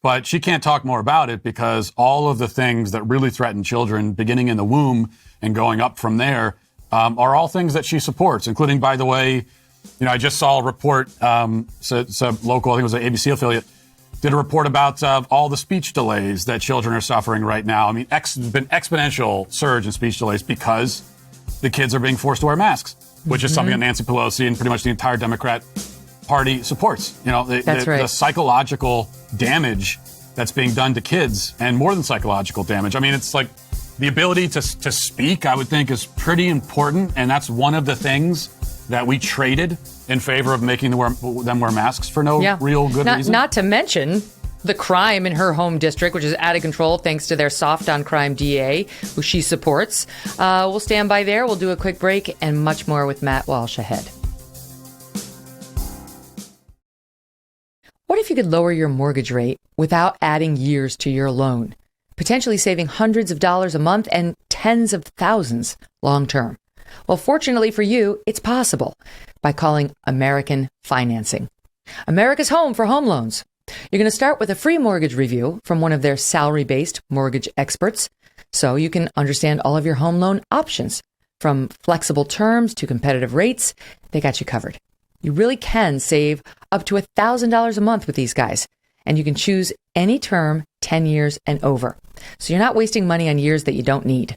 But she can't talk more about it because all of the things that really threaten children, beginning in the womb and going up from there, are all things that she supports, including, by the way, I just saw a report, it's a local, I think it was an ABC affiliate, did a report about all the speech delays that children are suffering right now. I mean, there's been exponential surge in speech delays because the kids are being forced to wear masks, which is something that Nancy Pelosi and pretty much the entire Democrat Party supports. The psychological damage that's being done to kids, and more than psychological damage. I mean, it's like the ability to speak, I would think, is pretty important. And that's one of the things that we traded in favor of making them wear masks for no real good reason. Not to mention the crime in her home district, which is out of control thanks to their soft on crime DA, who she supports. We'll stand by there. We'll do a quick break and much more with Matt Walsh ahead. What if you could lower your mortgage rate without adding years to your loan, potentially saving hundreds of dollars a month and tens of thousands long term? Well, fortunately for you, it's possible by calling American Financing. America's home for home loans. You're going to start with a free mortgage review from one of their salary-based mortgage experts, so you can understand all of your home loan options. From flexible terms to competitive rates, they got you covered. You really can save up to $1,000 a month with these guys, and you can choose any term 10 years and over. So you're not wasting money on years that you don't need.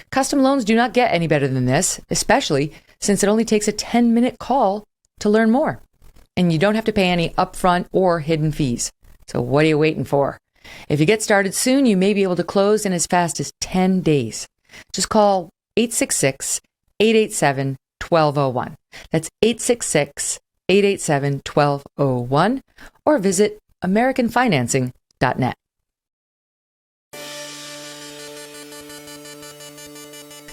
Custom loans do not get any better than this, especially since it only takes a 10-minute call to learn more. And you don't have to pay any upfront or hidden fees. So what are you waiting for? If you get started soon, you may be able to close in as fast as 10 days. Just call 866-887-1201. That's 866-887-1201 or visit AmericanFinancing.net.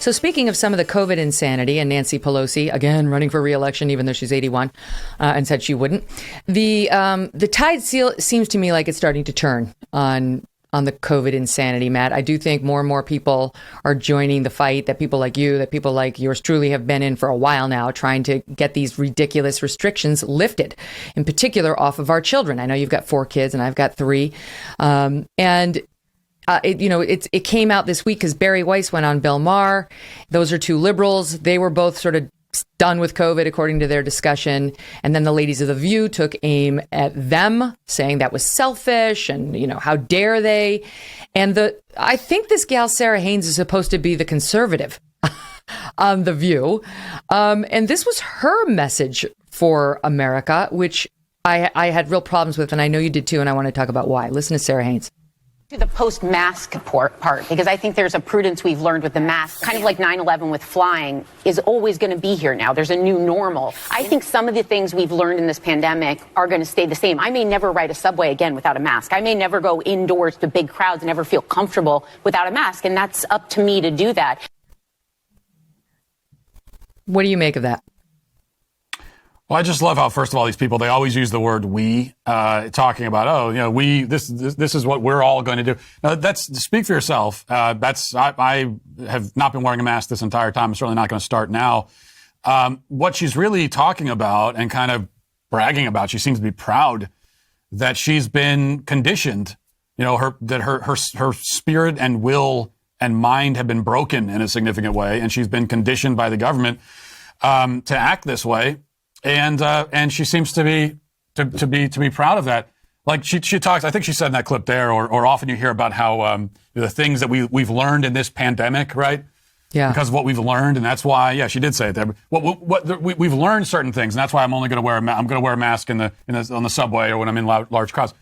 So speaking of some of the COVID insanity and Nancy Pelosi, again, running for re-election, even though she's 81 and said she wouldn't, the tide seems to me like it's starting to turn on the COVID insanity, Matt. I do think more and more people are joining the fight that people like you, that people like yours truly have been in for a while now, trying to get these ridiculous restrictions lifted, in particular off of our children. I know you've got 4 kids and I've got 3. It came out this week because Barry Weiss went on Bill Maher. Those are 2 liberals. They were both sort of done with COVID, according to their discussion. And then the ladies of The View took aim at them, saying that was selfish and, how dare they? And I think this gal, Sarah Haynes, is supposed to be the conservative on The View. And this was her message for America, which I had real problems with. And I know you did too. And I want to talk about why. Listen to Sarah Haynes. To the post-mask part, because I think there's a prudence we've learned with the mask, kind of like 9/11 with flying, is always going to be here now. There's a new normal. I think some of the things we've learned in this pandemic are going to stay the same. I may never ride a subway again without a mask. I may never go indoors to big crowds and never feel comfortable without a mask, and that's up to me to do that. What do you make of that? Well, I just love how, first of all, these people, they always use the word we, talking about, this is what we're all going to do. Now, speak for yourself. I have not been wearing a mask this entire time. I'm certainly not going to start now. What she's really talking about and kind of bragging about, she seems to be proud that she's been conditioned, her spirit and will and mind have been broken in a significant way. And she's been conditioned by the government, to act this way. And she seems to be proud of that. Like she talks, I think she said in that clip there, or often you hear about how the things that we've learned in this pandemic, right? Yeah. Because of what we've learned, and that's why, yeah, she did say it there. We've learned certain things, and that's why I'm only going to wear a mask on the subway or when I'm in large crowds.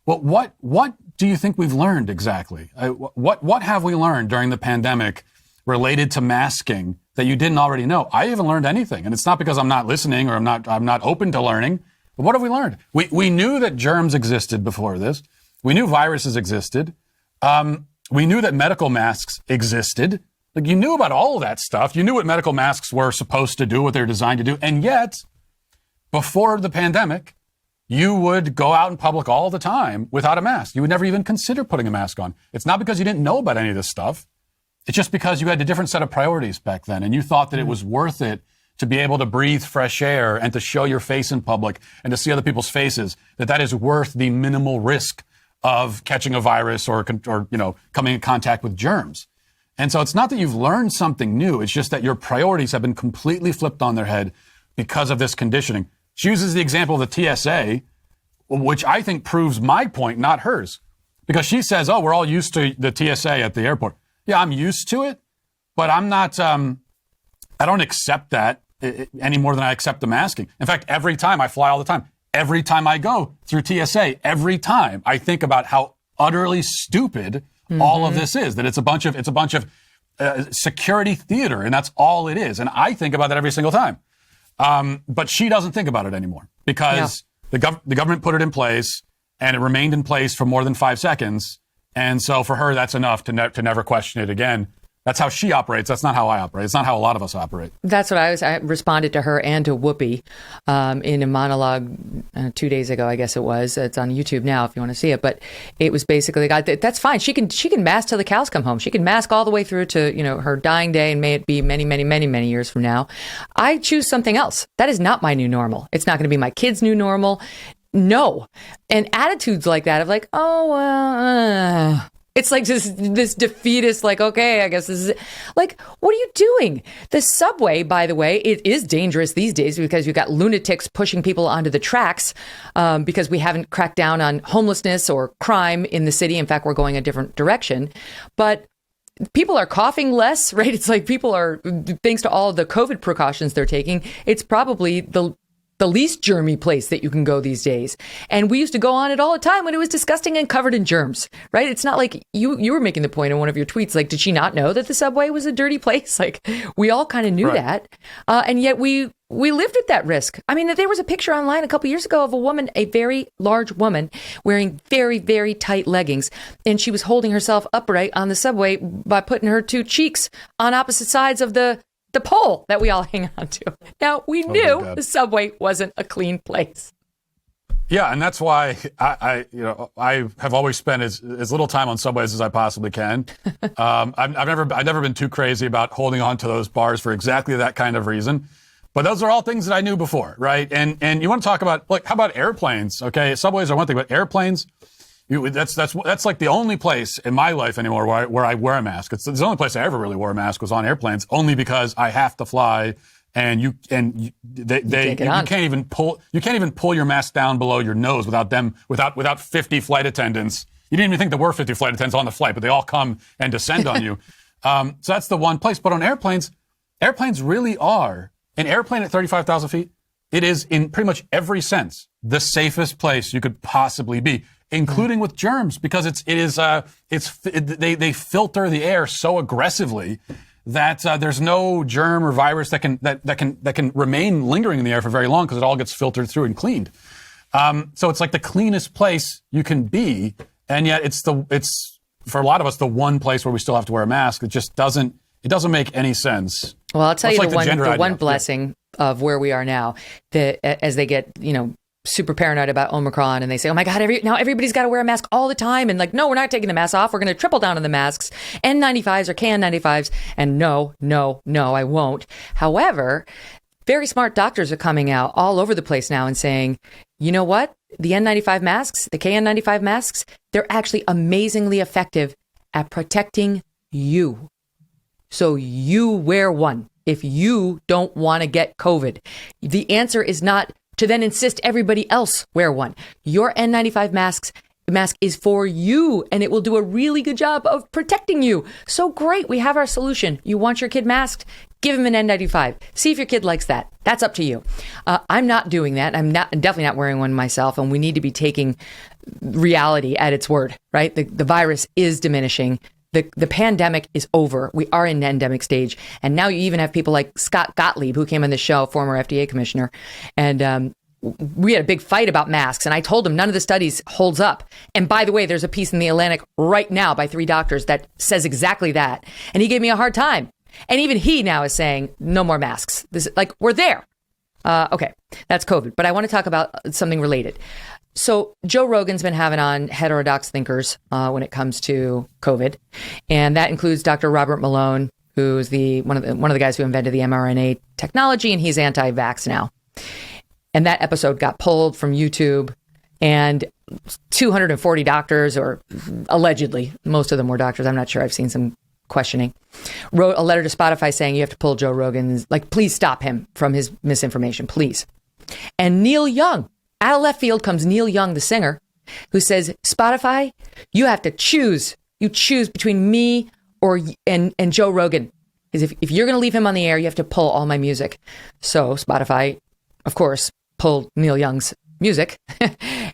Well, what do you think we've learned exactly? What have we learned during the pandemic related to masking that you didn't already know? I haven't learned anything. And it's not because I'm not listening or I'm not open to learning. But what have we learned? We knew that germs existed before this. We knew viruses existed. We knew that medical masks existed. Like, you knew about all of that stuff. You knew what medical masks were supposed to do, what they're designed to do. And yet, before the pandemic, you would go out in public all the time without a mask. You would never even consider putting a mask on. It's not because you didn't know about any of this stuff. It's just because you had a different set of priorities back then, and you thought that it was worth it to be able to breathe fresh air and to show your face in public and to see other people's faces, that is worth the minimal risk of catching a virus or coming in contact with germs. And so it's not that you've learned something new. It's just that your priorities have been completely flipped on their head because of this conditioning. She uses the example of the TSA, which I think proves my point, not hers, because she says, we're all used to the TSA at the airport. Yeah, I'm used to it, but I'm not, I don't accept that any more than I accept the masking. In fact, every time I fly all the time, every time I go through TSA, every time I think about how utterly stupid all of this is, that it's a bunch of security theater, and that's all it is. And I think about that every single time. But she doesn't think about it anymore because the government put it in place and it remained in place for more than 5 seconds. And so for her, that's enough to never question it again. That's how she operates. That's not how I operate. It's not how a lot of us operate. That's what I responded to her and to Whoopi in a monologue 2 days ago, I guess it was. It's on YouTube now if you want to see it. But it was basically, that's fine. She can mask till the cows come home. She can mask all the way through to, her dying day, and may it be many, many, many, many years from now. I choose something else. That is not my new normal. It's not going to be my kids' new normal. No. And attitudes like that of like, oh, well, it's like this defeatist, like, okay, I guess this is it. Like, what are you doing? The subway, by the way, it is dangerous these days because you've got lunatics pushing people onto the tracks because we haven't cracked down on homelessness or crime in the city. In fact, we're going a different direction. But people are coughing less, right? It's like people are, thanks to all of the COVID precautions they're taking, it's probably the least germy place that you can go these days. And we used to go on it all the time when it was disgusting and covered in germs, right? It's not like you were making the point in one of your tweets, like, did she not know that the subway was a dirty place? Like, we all kind of knew that. And yet we lived at that risk. I mean, there was a picture online a couple years ago of a woman, a very large woman, wearing very, very tight leggings. And she was holding herself upright on the subway by putting her two cheeks on opposite sides of the pole that we all hang on to. Now, we knew the subway wasn't a clean place. Yeah, and that's why I have always spent as little time on subways as I possibly can. I've never been too crazy about holding on to those bars for exactly that kind of reason. But those are all things that I knew before, right? And you want to talk about, like, how about airplanes? Okay, subways are one thing, but airplanes, that's like the only place in my life anymore where I wear a mask. It's the only place I ever really wore a mask was on airplanes, only because I have to fly, and you can't even pull your mask down below your nose without 50 flight attendants. You didn't even think there were 50 flight attendants on the flight, but they all come and descend on you. So that's the one place. But on airplanes really are an airplane at 35,000 feet. It is in pretty much every sense the safest place you could possibly be, including with germs, because they filter the air so aggressively that there's no germ or virus that can remain lingering in the air for very long because it all gets filtered through and cleaned. So it's like the cleanest place you can be, and yet it's for a lot of us the one place where we still have to wear a mask. It just doesn't make any sense. Well, I'll tell you the one blessing of where we are now, that as they get, super paranoid about Omicron and they say, oh my God, now everybody's got to wear a mask all the time. And like, no, we're not taking the mask off. We're going to triple down on the masks, N95s or KN95s. And no, I won't. However, very smart doctors are coming out all over the place now and saying, you know what? The N95 masks, the KN95 masks, they're actually amazingly effective at protecting you. So you wear one if you don't want to get COVID. The answer is not to then insist everybody else wear one. Your N95 mask is for you, and it will do a really good job of protecting you. So great, we have our solution. You want your kid masked? Give him an N95. See if your kid likes that. That's up to you. I'm not doing that. I'm definitely not wearing one myself, and we need to be taking reality at its word, right? The virus is diminishing. The pandemic is over. We are in an endemic stage. And now you even have people like Scott Gottlieb, who came on the show, former FDA commissioner. And we had a big fight about masks. And I told him none of the studies holds up. And by the way, there's a piece in the Atlantic right now by 3 doctors that says exactly that. And he gave me a hard time. And even he now is saying no more masks. We're there. Okay, that's COVID. But I want to talk about something related. So Joe Rogan's been having on heterodox thinkers when it comes to COVID, and that includes Dr. Robert Malone, who's one of the guys who invented the mRNA technology, and he's anti-vax now. And that episode got pulled from YouTube, and 240 doctors, or allegedly, most of them were doctors. I'm not sure. I've seen some questioning. Wrote a letter to Spotify saying you have to pull Joe Rogan's, please stop him from his misinformation, please. And Neil Young. Out of left field comes Neil Young, the singer, who says, Spotify, you have to choose. You choose between me and Joe Rogan. Because if you're going to leave him on the air, you have to pull all my music. So Spotify, of course, pulled Neil Young's music.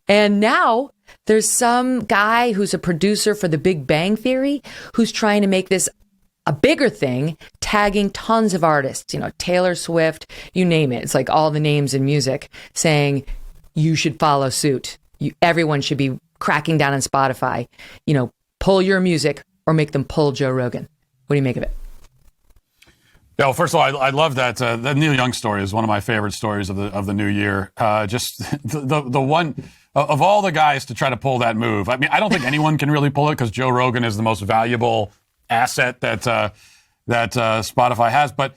And now there's some guy who's a producer for The Big Bang Theory who's trying to make this a bigger thing, tagging tons of artists, Taylor Swift, you name it. It's like all the names in music saying you should follow suit. Everyone should be cracking down on Spotify. Pull your music or make them pull Joe Rogan. What do you make of it? Yeah, well, first of all, I love that. The Neil Young story is one of my favorite stories of the new year. Just the one of all the guys to try to pull that move. I mean, I don't think anyone can really pull it because Joe Rogan is the most valuable asset that Spotify has. But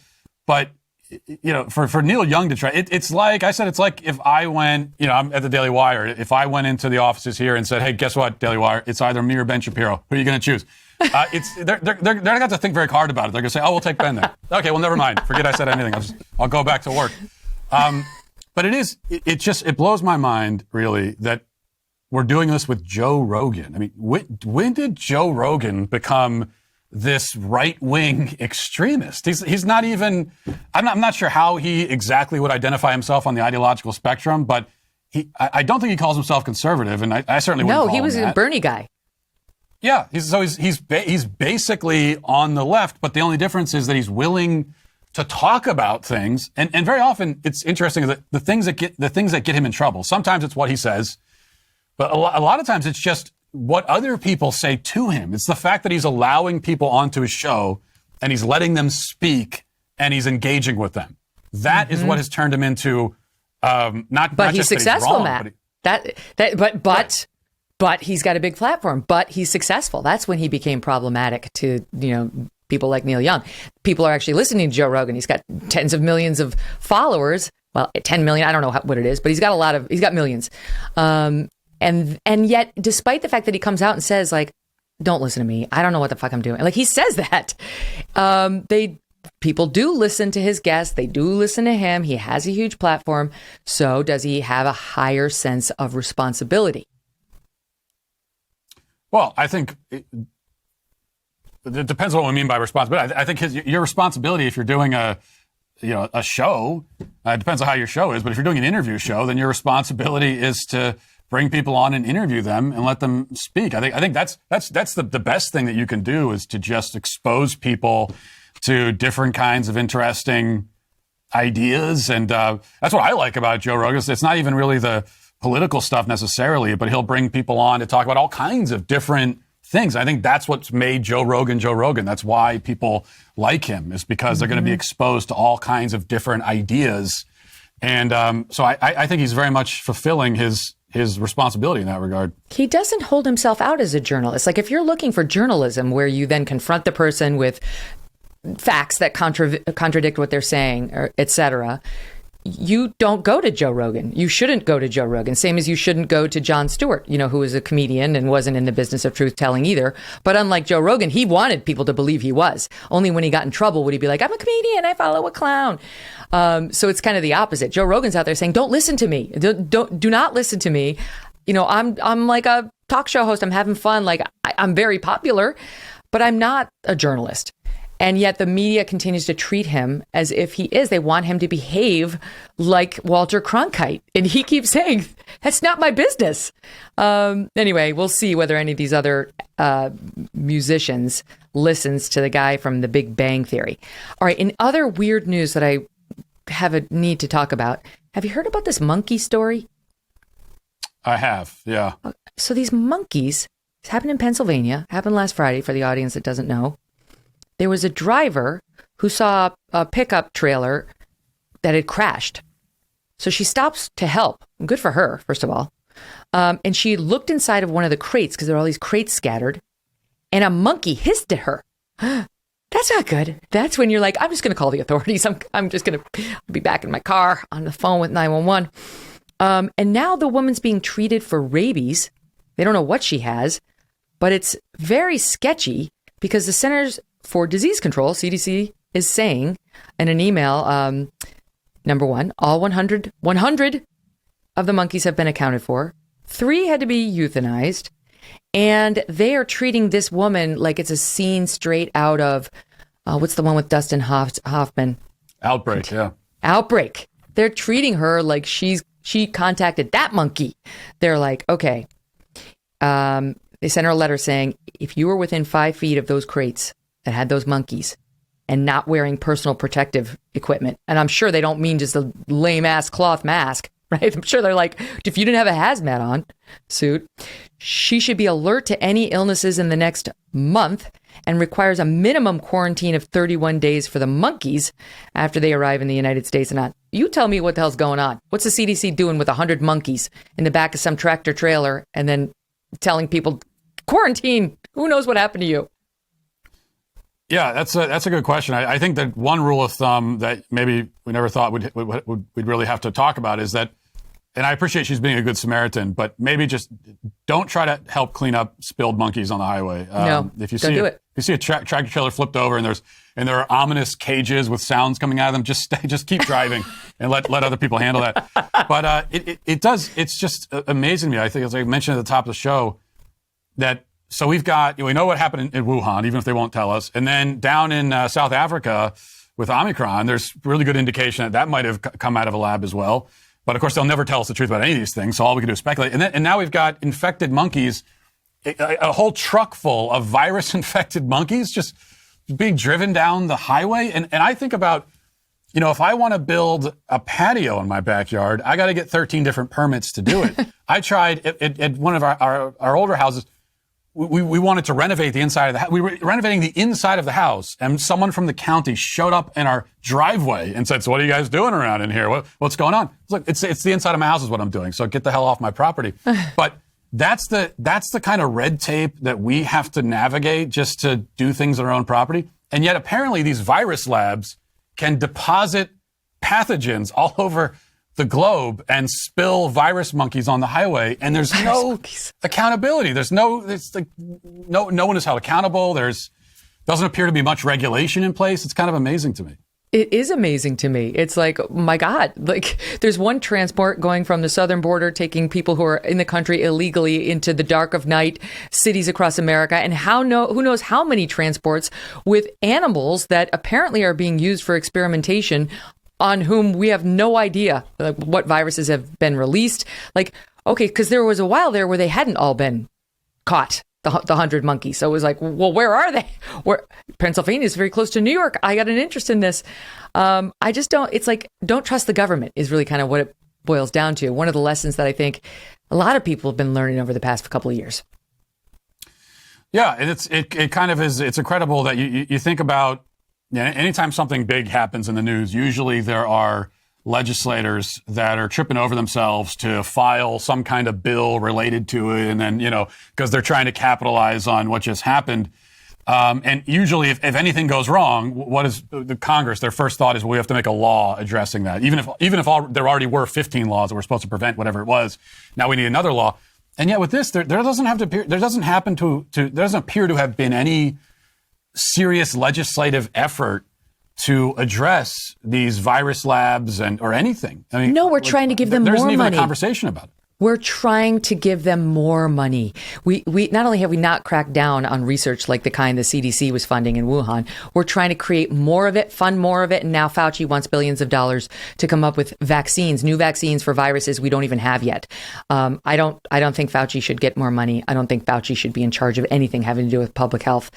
for Neil Young to try, it's like I said, it's like if I went, I'm at the Daily Wire. If I went into the offices here and said, "Hey, guess what, Daily Wire? It's either me or Ben Shapiro. Who are you going to choose?" They're going to have to think very hard about it. They're going to say, "Oh, we'll take Ben then." Okay, well, never mind. Forget I said anything. I'll go back to work. But it blows my mind really that we're doing this with Joe Rogan. I mean, when did Joe Rogan become this right-wing extremist? He's not even. I'm not sure how he exactly would identify himself on the ideological spectrum, but I don't think he calls himself conservative, and I certainly wouldn't call him that. No, he was a Bernie guy. Yeah, he's basically on the left, but the only difference is that he's willing to talk about things, and very often it's interesting that the things that get him in trouble. Sometimes it's what he says, but a lot of times it's just what other people say to him. It's the fact that he's allowing people onto his show and he's letting them speak and he's engaging with them. That is what has turned him into not. But not he's just successful, that he's wrong, Matt. But he's got a big platform, but he's successful. That's when he became problematic to, people like Neil Young. People are actually listening to Joe Rogan. He's got tens of millions of followers. Well, 10 million, I don't know what it is, but he's got millions. And yet, despite the fact that he comes out and says, like, don't listen to me. I don't know what the fuck I'm doing. Like, he says that. People do listen to his guests. They do listen to him. He has a huge platform. So does he have a higher sense of responsibility? Well, I think it depends on what we mean by responsibility. I think your responsibility, if you're doing a show, it depends on how your show is. But if you're doing an interview show, then your responsibility is to bring people on and interview them and let them speak. I think that's the best thing that you can do is to just expose people to different kinds of interesting ideas, and that's what I like about Joe Rogan. It's not even really the political stuff necessarily, but he'll bring people on to talk about all kinds of different things. I think that's what's made Joe Rogan Joe Rogan. That's why people like him, is because they're going to be exposed to all kinds of different ideas. And so I think he's very much fulfilling his responsibility in that regard. He doesn't hold himself out as a journalist. Like, if you're looking for journalism where you then confront the person with facts that contradict what they're saying, or et cetera, you don't go to Joe Rogan. You shouldn't go to Joe Rogan. Same as you shouldn't go to Jon Stewart, who was a comedian and wasn't in the business of truth telling either. But unlike Joe Rogan, he wanted people to believe he was. Only when he got in trouble would he be like, I'm a comedian, I follow a clown. So it's kind of the opposite. Joe Rogan's out there saying, don't listen to me. Do not listen to me. I'm like a talk show host. I'm having fun. Like, I'm very popular, but I'm not a journalist. And yet the media continues to treat him as if he is. They want him to behave like Walter Cronkite. And he keeps saying, that's not my business. Anyway, we'll see whether any of these other musicians listens to the guy from The Big Bang Theory. All right, in other weird news that I have a need to talk about, have you heard about this monkey story? I have, yeah. So these monkeys, this happened in Pennsylvania, happened last Friday for the audience that doesn't know. There was a driver who saw a pickup trailer that had crashed. So she stops to help. Good for her, first of all. And she looked inside of one of the crates, because there are all these crates scattered, and a monkey hissed at her. That's not good. That's when you're like, I'm just going to call the authorities. I'm just going to be back in my car on the phone with 911. And now the woman's being treated for rabies. They don't know what she has, but it's very sketchy because the Centers for Disease Control, CDC, is saying in an email, number one, all 100 of the monkeys have been accounted for. 3 had to be euthanized. And they are treating this woman like it's a scene straight out of, what's the one with Dustin Hoffman? Outbreak, yeah. Outbreak. They're treating her like she contacted that monkey. They're like, okay. They sent her a letter saying, if you were within 5 feet of those crates that had those monkeys, and not wearing personal protective equipment. And I'm sure they don't mean just a lame ass cloth mask, right? I'm sure they're like, if you didn't have a hazmat on suit, she should be alert to any illnesses in the next month and requires a minimum quarantine of 31 days for the monkeys after they arrive in the United States. And not, you tell me what the hell's going on. What's the CDC doing with 100 monkeys in the back of some tractor trailer and then telling people, quarantine, who knows what happened to you? Yeah, that's a good question. I think that one rule of thumb that maybe we never thought we'd really have to talk about is that, and I appreciate she's being a good Samaritan, but maybe just don't try to help clean up spilled monkeys on the highway. No, if you don't see do it. If you see a tractor trailer flipped over and there are ominous cages with sounds coming out of them, just keep driving and let other people handle that. But it's just amazing to me. I think, as I mentioned at the top of the show, that so we know what happened in Wuhan, even if they won't tell us. And then down in South Africa with Omicron, there's really good indication that might have come out of a lab as well. But of course, they'll never tell us the truth about any of these things. So all we can do is speculate. And now we've got infected monkeys, a whole truck full of virus-infected monkeys just being driven down the highway. And I think about, if I want to build a patio in my backyard, I got to get 13 different permits to do it. I tried at one of our older houses. We wanted to renovate the inside of the house. We were renovating the inside of the house, and someone from the county showed up in our driveway and said, "So what are you guys doing around in here? What's going on?" It's like, it's the inside of my house is what I'm doing. So get the hell off my property. But that's the kind of red tape that we have to navigate just to do things on our own property. And yet apparently these virus labs can deposit pathogens all over the globe and spill virus monkeys on the highway, and there's no accountability. No one is held accountable. Doesn't appear to be much regulation in place. It's kind of amazing to me. It is amazing to me. It's like, oh my God, like there's one transport going from the southern border, taking people who are in the country illegally into the dark of night cities across America. And who knows how many transports with animals that apparently are being used for experimentation on whom we have no idea what viruses have been released. Like, okay, because there was a while there where they hadn't all been caught, the 100 monkeys. So it was like, well, where are they? Pennsylvania is very close to New York. I got an interest in this. I just don't, it's like, don't trust the government is really kind of what it boils down to. One of the lessons that I think a lot of people have been learning over the past couple of years. Yeah, it kind of is, it's incredible that you think about, anytime something big happens in the news, usually there are legislators that are tripping over themselves to file some kind of bill related to it. And then, because they're trying to capitalize on what just happened. And usually if anything goes wrong, what is the Congress? Their first thought is, well, we have to make a law addressing that. Even if there already were 15 laws that were supposed to prevent whatever it was. Now we need another law. And yet with this, there doesn't appear to have been any serious legislative effort to address these virus labs or anything. I mean, no, we're trying to give them more money. There isn't even a conversation about it. We're trying to give them more money. We not only have we not cracked down on research like the kind the CDC was funding in Wuhan, we're trying to create more of it, fund more of it, and now Fauci wants billions of dollars to come up with new vaccines for viruses we don't even have yet. I don't think Fauci should get more money. I don't think Fauci should be in charge of anything having to do with public health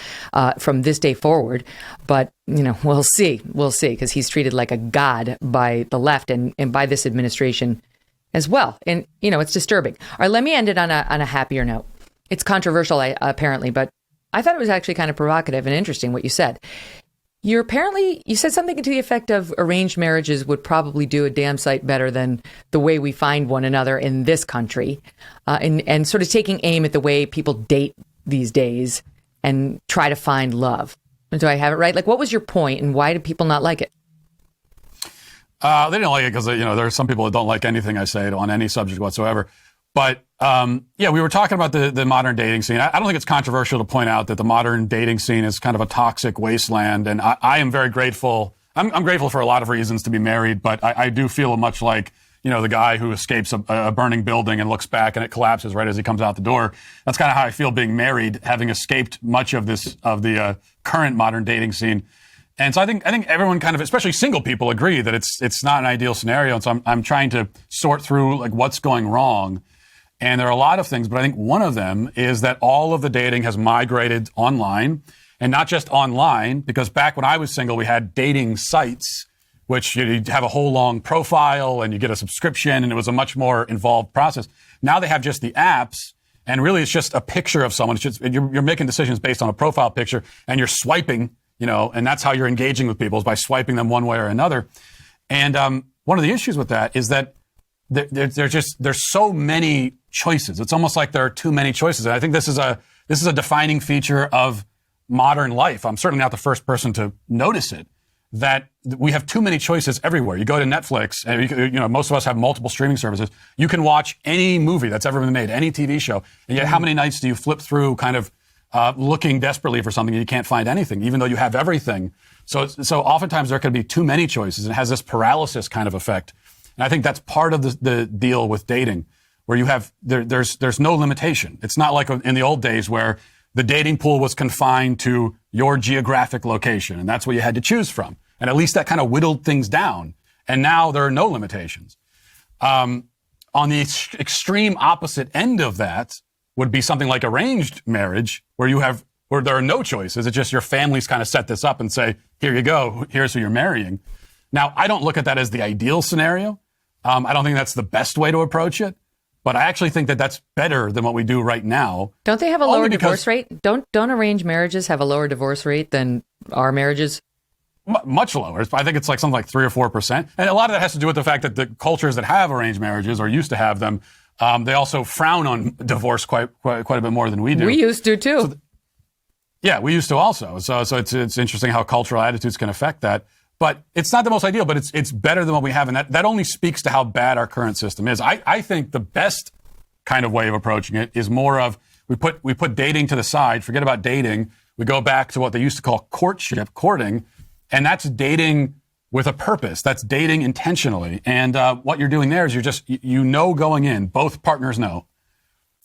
from this day forward. But we'll see, because he's treated like a god by the left and by this administration as well. And, it's disturbing. All right, let me end it on a happier note. It's controversial, apparently, but I thought it was actually kind of provocative and interesting what you said. You said something to the effect of arranged marriages would probably do a damn sight better than the way we find one another in this country, and sort of taking aim at the way people date these days and try to find love. Do I have it right? Like, what was your point and why do people not like it? They didn't like it because, there are some people that don't like anything I say on any subject whatsoever. But, we were talking about the modern dating scene. I don't think it's controversial to point out that the modern dating scene is kind of a toxic wasteland. And I am very grateful. I'm grateful for a lot of reasons to be married, but I do feel much like, the guy who escapes a burning building and looks back and it collapses right as he comes out the door. That's kind of how I feel being married, having escaped much of the current modern dating scene. And so I think everyone kind of, especially single people, agree that it's not an ideal scenario. And so I'm trying to sort through like what's going wrong. And there are a lot of things, but I think one of them is that all of the dating has migrated online. And not just online, because back when I was single, we had dating sites, which you'd have a whole long profile and you get a subscription, and it was a much more involved process. Now they have just the apps, and really it's just a picture of someone. It's just, you're making decisions based on a profile picture, and you're swiping, and that's how you're engaging with people, is by swiping them one way or another. And one of the issues with that is that there's so many choices. It's almost like there are too many choices. And I think this is a defining feature of modern life. I'm certainly not the first person to notice it, that we have too many choices everywhere. You go to Netflix, and most of us have multiple streaming services. You can watch any movie that's ever been made, any TV show, and yet how many nights do you flip through kind of looking desperately for something and you can't find anything, even though you have everything? So oftentimes there can be too many choices, and it has this paralysis kind of effect. And I think that's part of the deal with dating, where you have there's no limitation. It's not like in the old days where the dating pool was confined to your geographic location, and that's what you had to choose from. And at least that kind of whittled things down. And now there are no limitations. On the extreme opposite end of that would be something like arranged marriage, where there are no choices. It's just your families kind of set this up and say, here you go, here's who you're marrying. Now, I don't look at that as the ideal scenario. I don't think that's the best way to approach it. But I actually think that that's better than what we do right now. Don't they have a lower divorce rate? Don't arranged marriages have a lower divorce rate than our marriages? Much lower. I think it's like something like 3 or 4%. And a lot of that has to do with the fact that the cultures that have arranged marriages or used to have them, they also frown on divorce quite a bit more than we do. We used to too. Yeah, we used to also. So it's interesting how cultural attitudes can affect that. But it's not the most ideal, but it's better than what we have. And that only speaks to how bad our current system is. I think the best kind of way of approaching it is more of we put dating to the side, forget about dating. We go back to what they used to call courting. And that's dating with a purpose. That's dating intentionally. And what you're doing there is going in, both partners know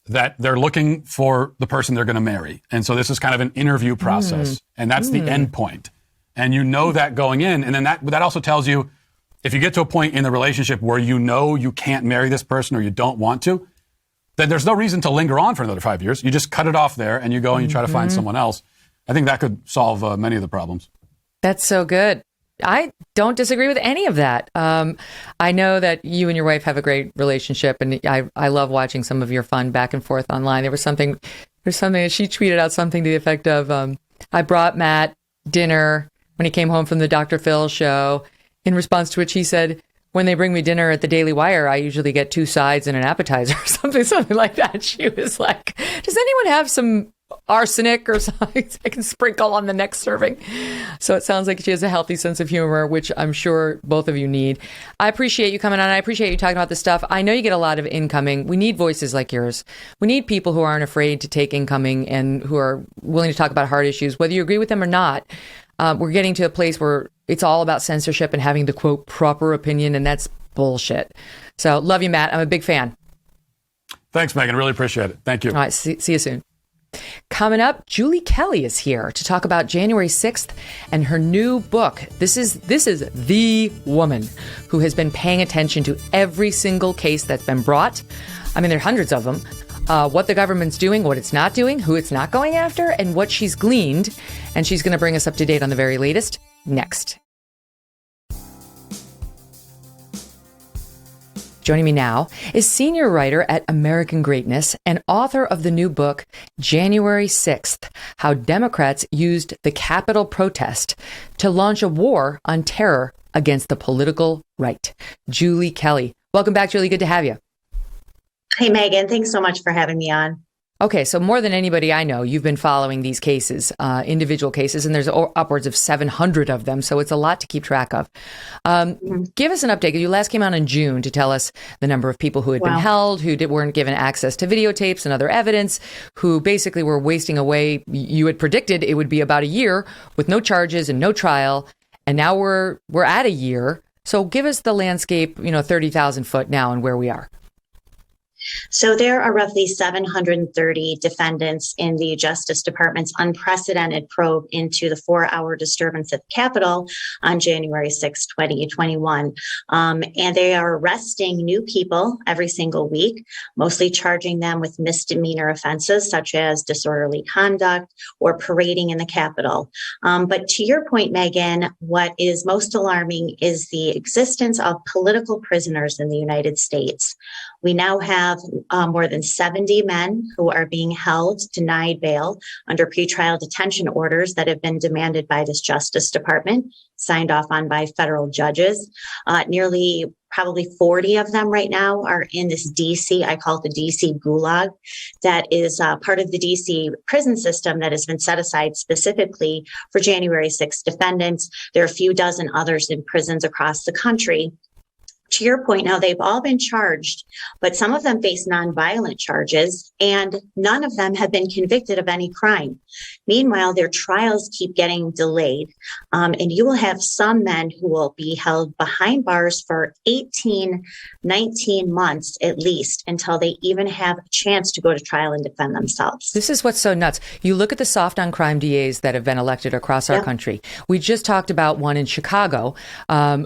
that they're looking for the person they're going to marry. And so this is kind of an interview process. And that's the end point. And that going in. And then that also tells you, if you get to a point in the relationship where you can't marry this person or you don't want to, then there's no reason to linger on for another 5 years. You just cut it off there and you go and you try to find someone else. I think that could solve many of the problems. That's so good. I don't disagree with any of that. I know that you and your wife have a great relationship, and I love watching some of your fun back and forth online. There's something she tweeted out something to the effect of, I brought Matt dinner when he came home from the Dr. Phil show, in response to which he said, when they bring me dinner at the Daily Wire, I usually get 2 sides and an appetizer or something like that. She was like, does anyone have some arsenic or something I can sprinkle on the next serving? So it sounds like she has a healthy sense of humor, which I'm sure both of you need. I appreciate you coming on. I appreciate you talking about this stuff. I know you get a lot of incoming. We need voices like yours. We need people who aren't afraid to take incoming and who are willing to talk about hard issues, whether you agree with them or not. We're getting to a place where it's all about censorship and having the, quote, proper opinion, and that's bullshit. So love you, Matt. I'm a big fan. Thanks, Megyn. Really appreciate it. Thank you. All right. See you soon. Coming up, Julie Kelly is here to talk about January 6th and her new book. This is the woman who has been paying attention to every single case that's been brought. I mean, there are hundreds of them. What the government's doing, what it's not doing, who it's not going after, and what she's gleaned. And she's going to bring us up to date on the very latest next. Joining me now is senior writer at American Greatness and author of the new book, January 6th, How Democrats Used the Capitol Protest to Launch a War on Terror Against the Political Right. Julie Kelly. Welcome back, Julie. Good to have you. Hey, Megyn. Thanks so much for having me on. Okay, so more than anybody I know, you've been following these cases, individual cases, and there's upwards of 700 of them, so it's a lot to keep track of. Give us an update. You last came out in June to tell us the number of people who had been held, who weren't given access to videotapes and other evidence, who basically were wasting away. You had predicted it would be about a year with no charges and no trial, and now we're at a year. So give us the landscape, 30,000 foot now and where we are. So there are roughly 730 defendants in the Justice Department's unprecedented probe into the 4-hour disturbance at the Capitol on January 6, 2021. And they are arresting new people every single week, mostly charging them with misdemeanor offenses such as disorderly conduct or parading in the Capitol. But to your point, Megyn, what is most alarming is the existence of political prisoners in the United States. We now have more than 70 men who are being held, denied bail under pretrial detention orders that have been demanded by this Justice Department, signed off on by federal judges. Nearly probably 40 of them right now are in this DC, I call it the DC gulag, that is part of the DC prison system that has been set aside specifically for January 6 defendants. There are a few dozen others in prisons across the country. To your point, now they've all been charged, but some of them face nonviolent charges, and none of them have been convicted of any crime. Meanwhile, their trials keep getting delayed, and you will have some men who will be held behind bars for 18, 19 months at least until they even have a chance to go to trial and defend themselves. This is what's so nuts. You look at the soft on crime DAs that have been elected across our country. We just talked about one in Chicago,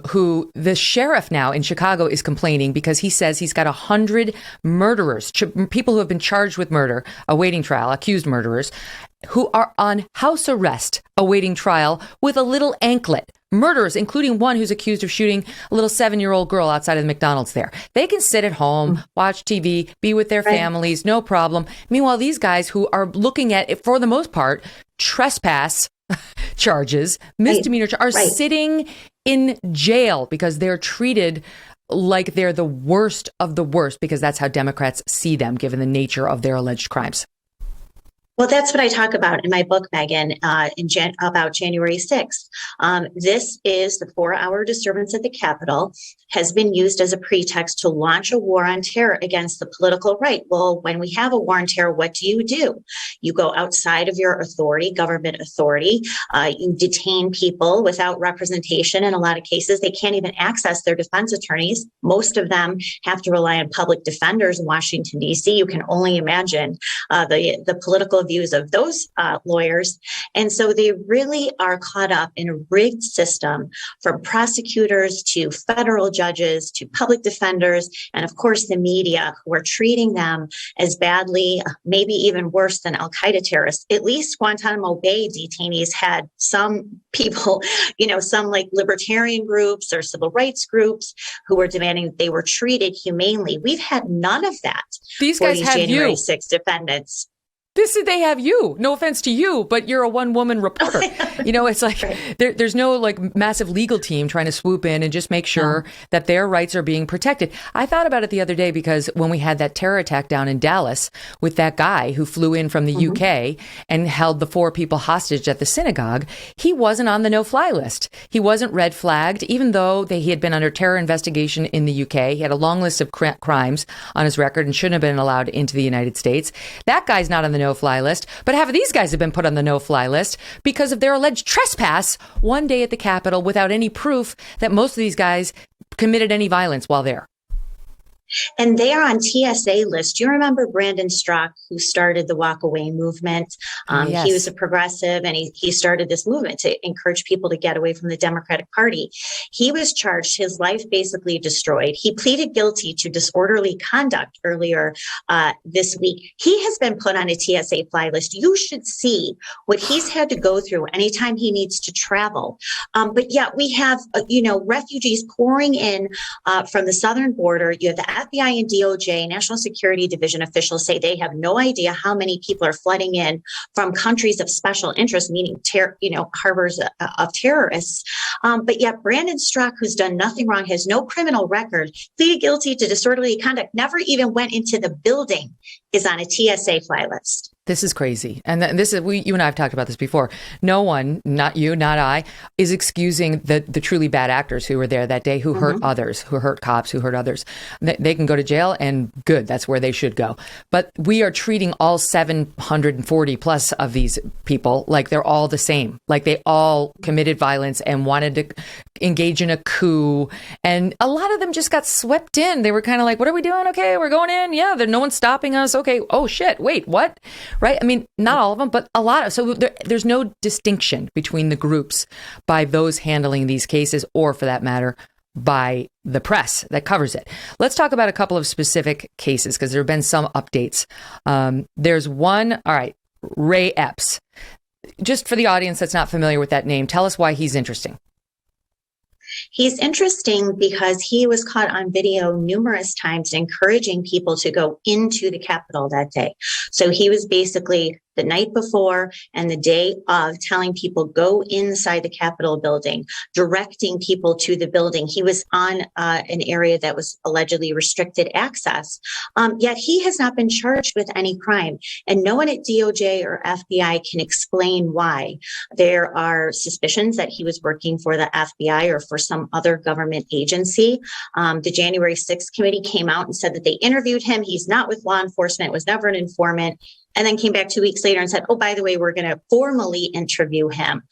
who the sheriff now in Chicago is complaining because he says he's got 100 murderers, people who have been charged with murder, awaiting trial, accused murderers, who are on house arrest, awaiting trial with a little anklet. Murderers, including one who's accused of shooting a little 7-year-old girl outside of the McDonald's there. They can sit at home, watch TV, be with their families, no problem. Meanwhile, these guys who are looking at, for the most part, trespass charges, misdemeanor are sitting in jail because they're treated like they're the worst of the worst, because that's how Democrats see them, given the nature of their alleged crimes. Well, that's what I talk about in my book, Megyn, about January 6th. This is the 4-hour disturbance at the Capitol has been used as a pretext to launch a war on terror against the political right. Well, when we have a war on terror, what do? You go outside of your authority, government authority. You detain people without representation. In a lot of cases, they can't even access their defense attorneys. Most of them have to rely on public defenders in Washington, D.C. You can only imagine the political views of those lawyers. And so they really are caught up in a rigged system, from prosecutors to federal judges to public defenders, and of course the media, who are treating them as badly, maybe even worse than Al-Qaeda terrorists. At least Guantanamo Bay detainees had some people, some like libertarian groups or civil rights groups who were demanding that they were treated humanely. We've had none of that. These guys have January 6 defendants. They have you. No offense to you, but you're a one-woman reporter. It's like there's no like massive legal team trying to swoop in and just make sure that their rights are being protected. I thought about it the other day because when we had that terror attack down in Dallas with that guy who flew in from the UK and held the 4 people hostage at the synagogue, he wasn't on the no-fly list. He wasn't red flagged, even though he had been under terror investigation in the UK. He had a long list of crimes on his record and shouldn't have been allowed into the United States. That guy's not on the no-fly list, but half of these guys have been put on the no-fly list because of their alleged trespass one day at the Capitol without any proof that most of these guys committed any violence while there. And they are on TSA list. Do you remember Brandon Strzok, who started the Walk Away movement? Yes. He was a progressive, and he started this movement to encourage people to get away from the Democratic Party. He was charged, his life basically destroyed. He pleaded guilty to disorderly conduct earlier this week. He has been put on a TSA fly list. You should see what he's had to go through anytime he needs to travel. But yet we have, refugees pouring in from the southern border. You have the FBI and DOJ, National Security Division officials say they have no idea how many people are flooding in from countries of special interest, meaning harbors of terrorists. But yet Brandon Strzok, who's done nothing wrong, has no criminal record, pleaded guilty to disorderly conduct, never even went into the building, is on a TSA fly list. This is crazy. And this is, you and I have talked about this before. No one, not you, not I, is excusing the truly bad actors who were there that day, who hurt others, who hurt cops, who hurt others. They can go to jail, and good, that's where they should go. But we are treating all 740 plus of these people like they're all the same, like they all committed violence and wanted to engage in a coup. And a lot of them just got swept in. They were kind of like, what are we doing? Okay, we're going in. Yeah, no one's stopping us. Okay. Oh, shit. Wait, what? Right? I mean, not all of them, but a lot of. So there's no distinction between the groups by those handling these cases, or for that matter, by the press that covers it. Let's talk about a couple of specific cases, because there have been some updates. There's one. All right. Ray Epps. Just for the audience that's not familiar with that name, tell us why he's interesting. He's interesting because he was caught on video numerous times encouraging people to go into the Capitol that day. So he was basically the night before and the day of telling people go inside the Capitol building, directing people to the building. He was on an area that was allegedly restricted access. Yet he has not been charged with any crime, and no one at DOJ or FBI can explain why. There are suspicions that he was working for the FBI or for some other government agency. The January 6th committee came out and said that they interviewed him. He's not with law enforcement, was never an informant. And then came back 2 weeks later and said, oh, by the way, we're going to formally interview him.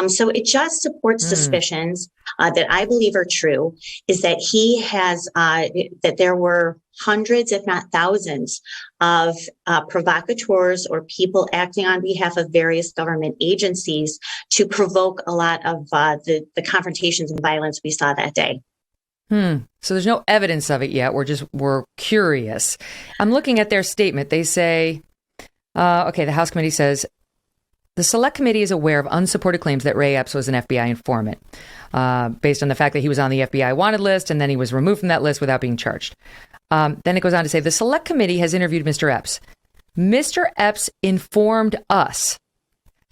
So it just supports suspicions that I believe are true, is that he has, that there were hundreds, if not thousands, of provocateurs or people acting on behalf of various government agencies to provoke a lot of the confrontations and violence we saw that day. So there's no evidence of it yet. We're curious. I'm looking at their statement. They say, the House committee says, the select committee is aware of unsupported claims that Ray Epps was an FBI informant, based on the fact that he was on the FBI wanted list and then he was removed from that list without being charged. Then it goes on to say, the select committee has interviewed Mr. Epps. Mr. Epps informed us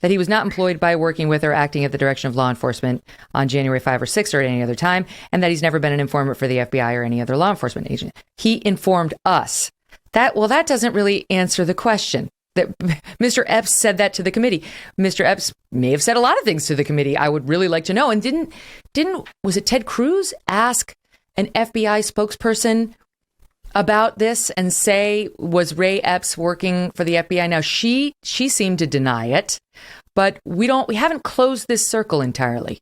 that he was not employed by, working with, or acting at the direction of law enforcement on January 5 or 6 or at any other time, and that he's never been an informant for the FBI or any other law enforcement agent. He informed us. That doesn't really answer the question. That Mr. Epps said that to the committee. Mr. Epps may have said a lot of things to the committee. I would really like to know. And was it Ted Cruz ask an FBI spokesperson about this and say, was Ray Epps working for the FBI? Now she seemed to deny it, but we haven't closed this circle entirely.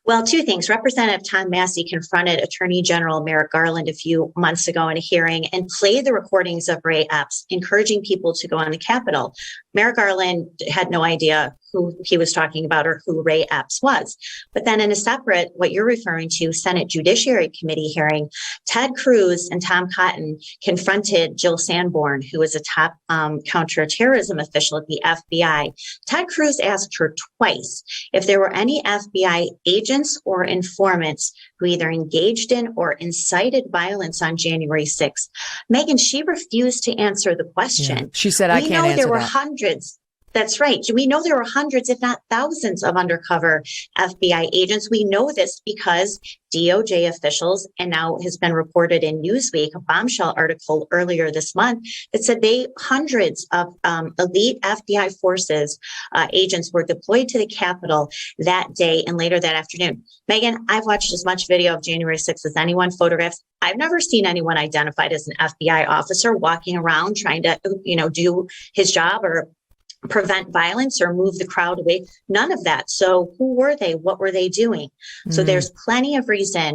Well, two things. Representative Tom Massey confronted Attorney General Merrick Garland a few months ago in a hearing and played the recordings of Ray Epps, encouraging people to go on the Capitol. Merrick Garland had no idea who he was talking about or who Ray Epps was. But then in a separate, what you're referring to, Senate Judiciary Committee hearing, Ted Cruz and Tom Cotton confronted Jill Sanborn, who was a top counterterrorism official at the FBI. Ted Cruz asked her twice if there were any FBI agents or informants who either engaged in or incited violence on January 6th. Megyn, she refused to answer the question. Yeah. She said, I can't answer that. We know there were hundreds. That's right. We know there were hundreds, if not thousands, of undercover FBI agents. We know this because DOJ officials, and now has been reported in Newsweek, a bombshell article earlier this month that said hundreds of elite FBI forces, agents were deployed to the Capitol that day and later that afternoon. Megyn, I've watched as much video of January 6th as anyone, photographs. I've never seen anyone identified as an FBI officer walking around trying to, do his job or prevent violence or move the crowd away. None of that. So who were they? What were they doing? So there's plenty of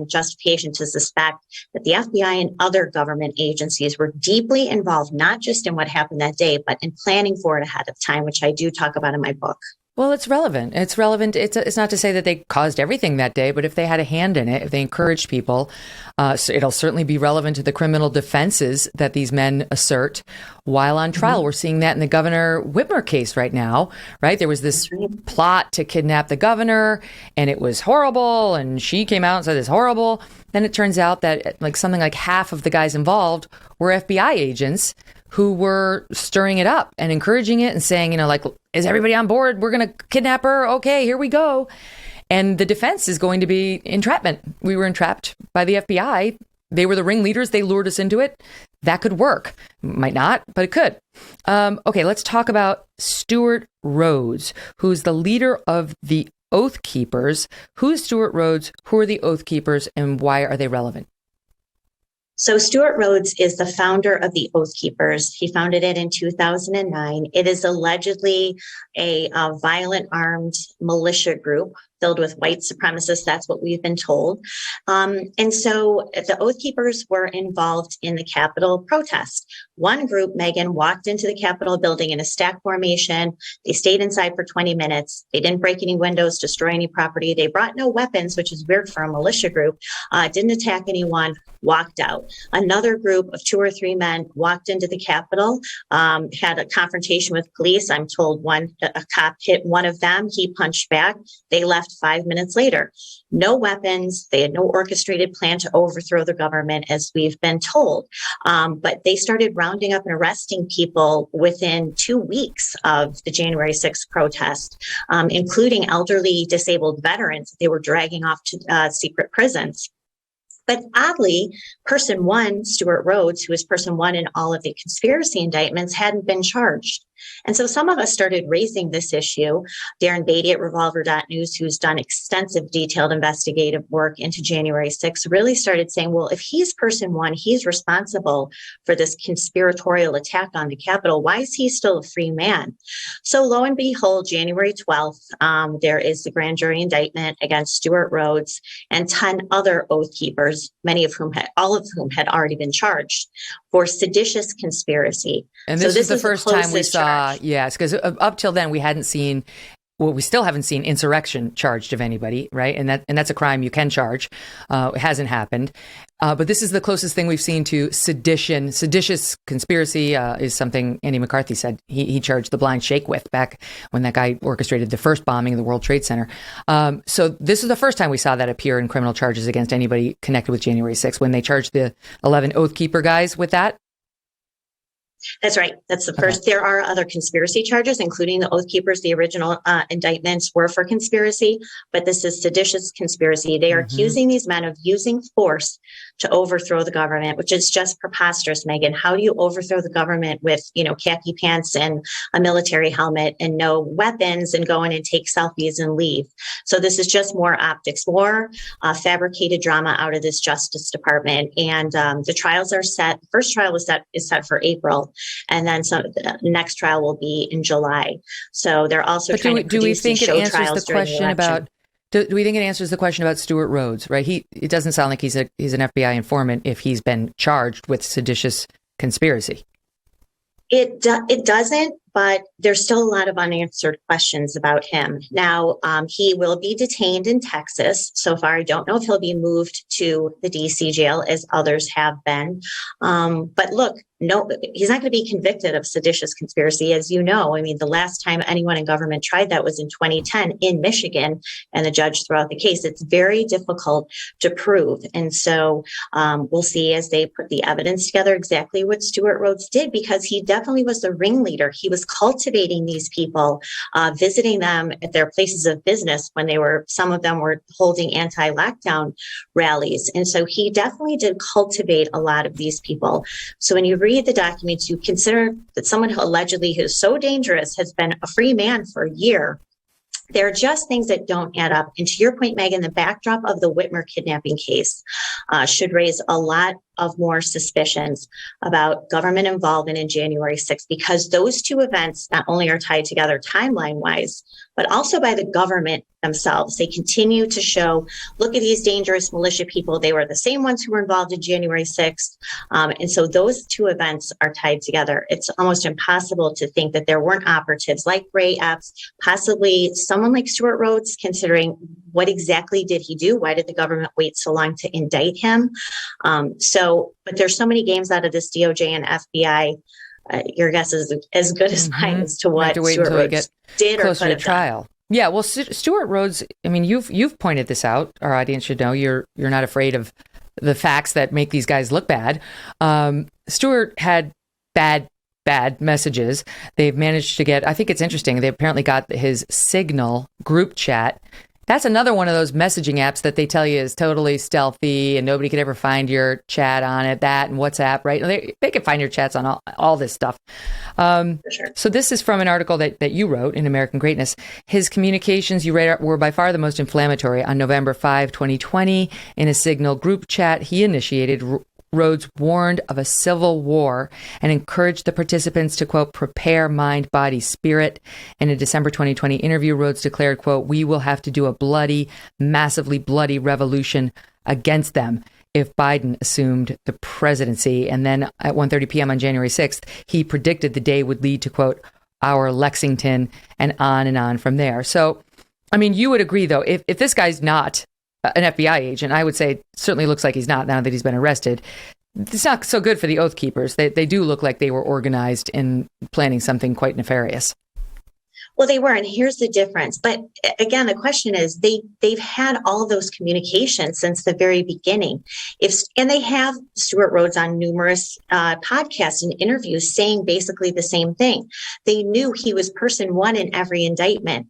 justification to suspect that the FBI and other government agencies were deeply involved, not just in what happened that day, but in planning for it ahead of time, which I do talk about in my book. Well, it's relevant. It's relevant. It's not to say that they caused everything that day, but if they had a hand in it, if they encouraged people, so it'll certainly be relevant to the criminal defenses that these men assert while on trial. We're seeing that in the Governor Whitmer case right now, right? There was this plot to kidnap the governor, and it was horrible, and she came out and said it's horrible. Then it turns out that something like half of the guys involved were FBI agents who were stirring it up and encouraging it and saying, is everybody on board? We're going to kidnap her. Okay, here we go. And the defense is going to be entrapment. We were entrapped by the FBI. they were the ringleaders. They lured us into it. That could work. Might not, but it could. Okay, let's talk about Stuart Rhodes, who's the leader of the Oath Keepers. Who's Stuart Rhodes? Who are the Oath Keepers, and why are they relevant? So Stuart Rhodes is the founder of the Oath Keepers. He founded it in 2009. It is allegedly a violent armed militia group filled with white supremacists. That's what we've been told. And so the Oath Keepers were involved in the Capitol protest. One group, Megyn, walked into the Capitol building in a stack formation. They stayed inside for 20 minutes. They didn't break any windows, destroy any property. They brought no weapons, which is weird for a militia group, didn't attack anyone, walked out. Another group of 2 or 3 men walked into the Capitol, had a confrontation with police. I'm told a cop hit one of them. He punched back. They left 5 minutes later. No weapons. They had no orchestrated plan to overthrow the government, as we've been told. But they started rounding up and arresting people within 2 weeks of the January 6th protest, including elderly disabled veterans. They were dragging off to secret prisons. But oddly, person one, Stuart Rhodes, who is person one in all of the conspiracy indictments, hadn't been charged. And so some of us started raising this issue. Darren Beatty at Revolver.News, who's done extensive detailed investigative work into January 6th, really started saying, well, if he's person one, he's responsible for this conspiratorial attack on the Capitol. Why is he still a free man? So lo and behold, January 12th, there is the grand jury indictment against Stuart Rhodes and 10 other Oath Keepers, all of whom had already been charged for seditious conspiracy. And this is the first time we saw, yes, because up till then we hadn't seen, well, we still haven't seen insurrection charged of anybody, right? And that's a crime you can charge. It hasn't happened. But this is the closest thing we've seen to sedition. Seditious conspiracy is something Andy McCarthy said he charged the blind sheikh with back when that guy orchestrated the first bombing of the World Trade Center. So this is the first time we saw that appear in criminal charges against anybody connected with January 6th, when they charged the 11 Oath Keeper guys with that. That's right. That's the first. Okay. There are other conspiracy charges, including the Oath Keepers. The original indictments were for conspiracy, but this is seditious conspiracy. They are accusing these men of using force to overthrow the government, which is just preposterous, Megyn. How do you overthrow the government with, khaki pants and a military helmet and no weapons and go in and take selfies and leave? So this is just more optics, more fabricated drama out of this Justice Department. And the trials are set. The first trial is set for April. And then the next trial will be in July. So they're also trying to produce these show trials during the election. Do we think it answers the question about Stuart Rhodes, right? It doesn't sound like he's an FBI informant if he's been charged with seditious conspiracy. It doesn't, but there's still a lot of unanswered questions about him. Now, he will be detained in Texas. So far, I don't know if he'll be moved to the D.C. jail as others have been. But look, no, he's not going to be convicted of seditious conspiracy. As you know, I mean, the last time anyone in government tried that was in 2010 in Michigan, and the judge threw out the case. It's very difficult to prove. And so we'll see as they put the evidence together exactly what Stuart Rhodes did, because he definitely was the ringleader. He was cultivating these people, visiting them at their places of business when some of them were holding anti-lockdown rallies. And so he definitely did cultivate a lot of these people. So when you read the documents, you consider that someone who allegedly who is so dangerous has been a free man for a year. There are just things that don't add up. And to your point, Megyn, the backdrop of the Whitmer kidnapping case should raise a lot of more suspicions about government involvement in January 6th, because those two events not only are tied together timeline-wise, but also by the government themselves. They continue to show, look at these dangerous militia people. They were the same ones who were involved in January 6th. And so those two events are tied together. It's almost impossible to think that there weren't operatives like Epps, possibly someone like Stuart Rhodes, considering what exactly did he do? Why did the government wait so long to indict him? But there's so many games out of this DOJ and FBI. Your guess is as good as mine as to what Stuart Rhodes did or could have trial. Done. Yeah, well, Stuart Rhodes, I mean, you've pointed this out. Our audience should know you're not afraid of the facts that make these guys look bad. Stuart had bad messages. They've managed to get, I think it's interesting, they apparently got his Signal group chat That's another one of those messaging apps that they tell you is totally stealthy and nobody could ever find your chat on it, that and WhatsApp, right? They can find your chats on all this stuff. Sure. So this is from an article that you wrote in American Greatness. His communications, you read, were by far the most inflammatory. On November 5, 2020, in a Signal group chat he initiated, Rhodes warned of a civil war and encouraged the participants to, quote, prepare mind, body, spirit. In a December 2020 interview, Rhodes declared, quote, we will have to do a bloody, massively bloody revolution against them if Biden assumed the presidency. And then at 1:30 p.m. on January 6th, he predicted the day would lead to, quote, our Lexington, and on from there. So, I mean, you would agree, though, if this guy's not an FBI agent, I would say it certainly looks like he's not now that he's been arrested. It's not so good for the Oath Keepers. They do look like they were organized in planning something quite nefarious. Well, they were, and here's the difference. But again, the question is, they've had all those communications since the very beginning. And they have Stuart Rhodes on numerous podcasts and interviews saying basically the same thing. They knew he was person one in every indictment.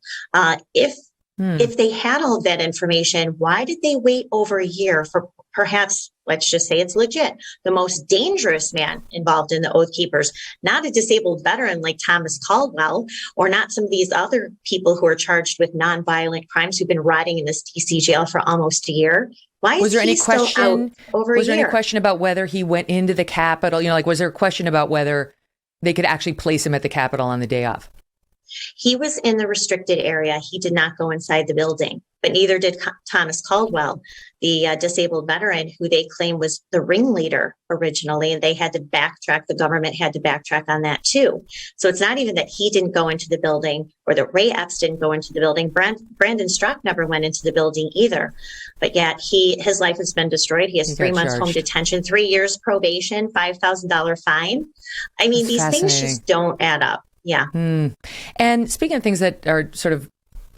If they had all of that information, why did they wait over a year for perhaps, let's just say it's legit, the most dangerous man involved in the Oath Keepers, not a disabled veteran like Thomas Caldwell, or not some of these other people who are charged with nonviolent crimes who've been rotting in this DC jail for almost a year? Why is he still out over a year? Was there any question about whether he went into the Capitol? Was there a question about whether they could actually place him at the Capitol on the day of? He was in the restricted area. He did not go inside the building, but neither did Thomas Caldwell, the disabled veteran who they claim was the ringleader originally. And they had to backtrack. The government had to backtrack on that too. So it's not even that he didn't go into the building or that Ray Epps didn't go into the building. Brandon Strzok never went into the building either. But yet his life has been destroyed. He has 3 months home detention, 3 years probation, $5,000 fine. I mean, these things just don't add up. Yeah. And speaking of things that are sort of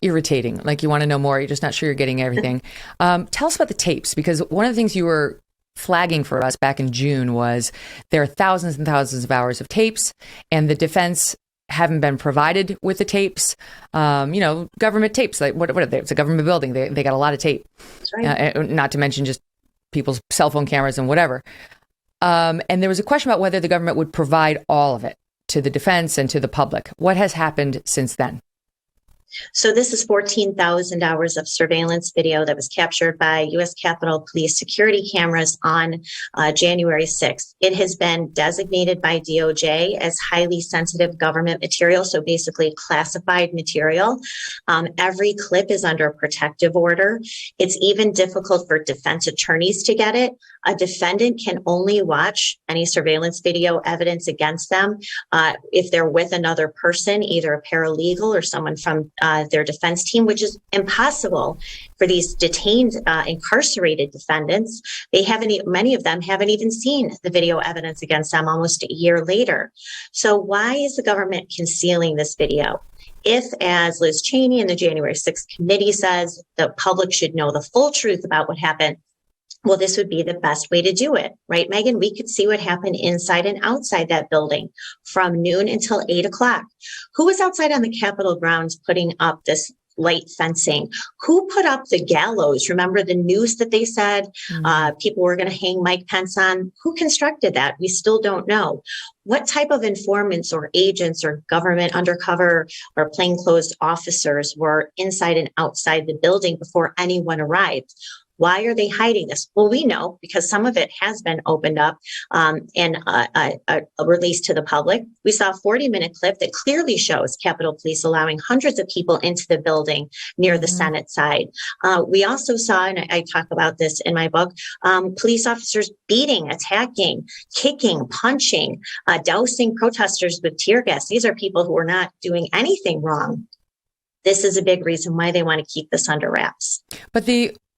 irritating, like you want to know more, you're just not sure you're getting everything. Tell us about the tapes, because one of the things you were flagging for us back in June was there are thousands and thousands of hours of tapes, and the defense haven't been provided with the tapes. Government tapes, like what are they? It's a government building. They got a lot of tape. That's right. Not to mention just people's cell phone cameras and whatever. And there was a question about whether the government would provide all of it to the defense and to the public. What has happened since then? So this is 14,000 hours of surveillance video that was captured by U.S. Capitol Police security cameras on January 6th. It has been designated by DOJ as highly sensitive government material, so basically classified material. Every clip is under a protective order. It's even difficult for defense attorneys to get it. A defendant can only watch any surveillance video evidence against them if they're with another person, either a paralegal or someone from their defense team, which is impossible for these detained, incarcerated defendants. Many of them haven't even seen the video evidence against them almost a year later. So why is the government concealing this video? If, as Liz Cheney and the January 6th committee says, the public should know the full truth about what happened, well, this would be the best way to do it, right, Megyn? We could see what happened inside and outside that building from noon until 8 o'clock. Who was outside on the Capitol grounds putting up this light fencing? Who put up the gallows? Remember the news that they said people were going to hang Mike Pence on? Who constructed that? We still don't know. What type of informants or agents or government undercover or plainclothes officers were inside and outside the building before anyone arrived? Why are they hiding this? Well, we know because some of it has been opened up and released to the public. We saw a 40-minute clip that clearly shows Capitol Police allowing hundreds of people into the building near the Senate side. We also saw, and I talk about this in my book, police officers beating, attacking, kicking, punching, dousing protesters with tear gas. These are people who are not doing anything wrong. This is a big reason why they want to keep this under wraps. But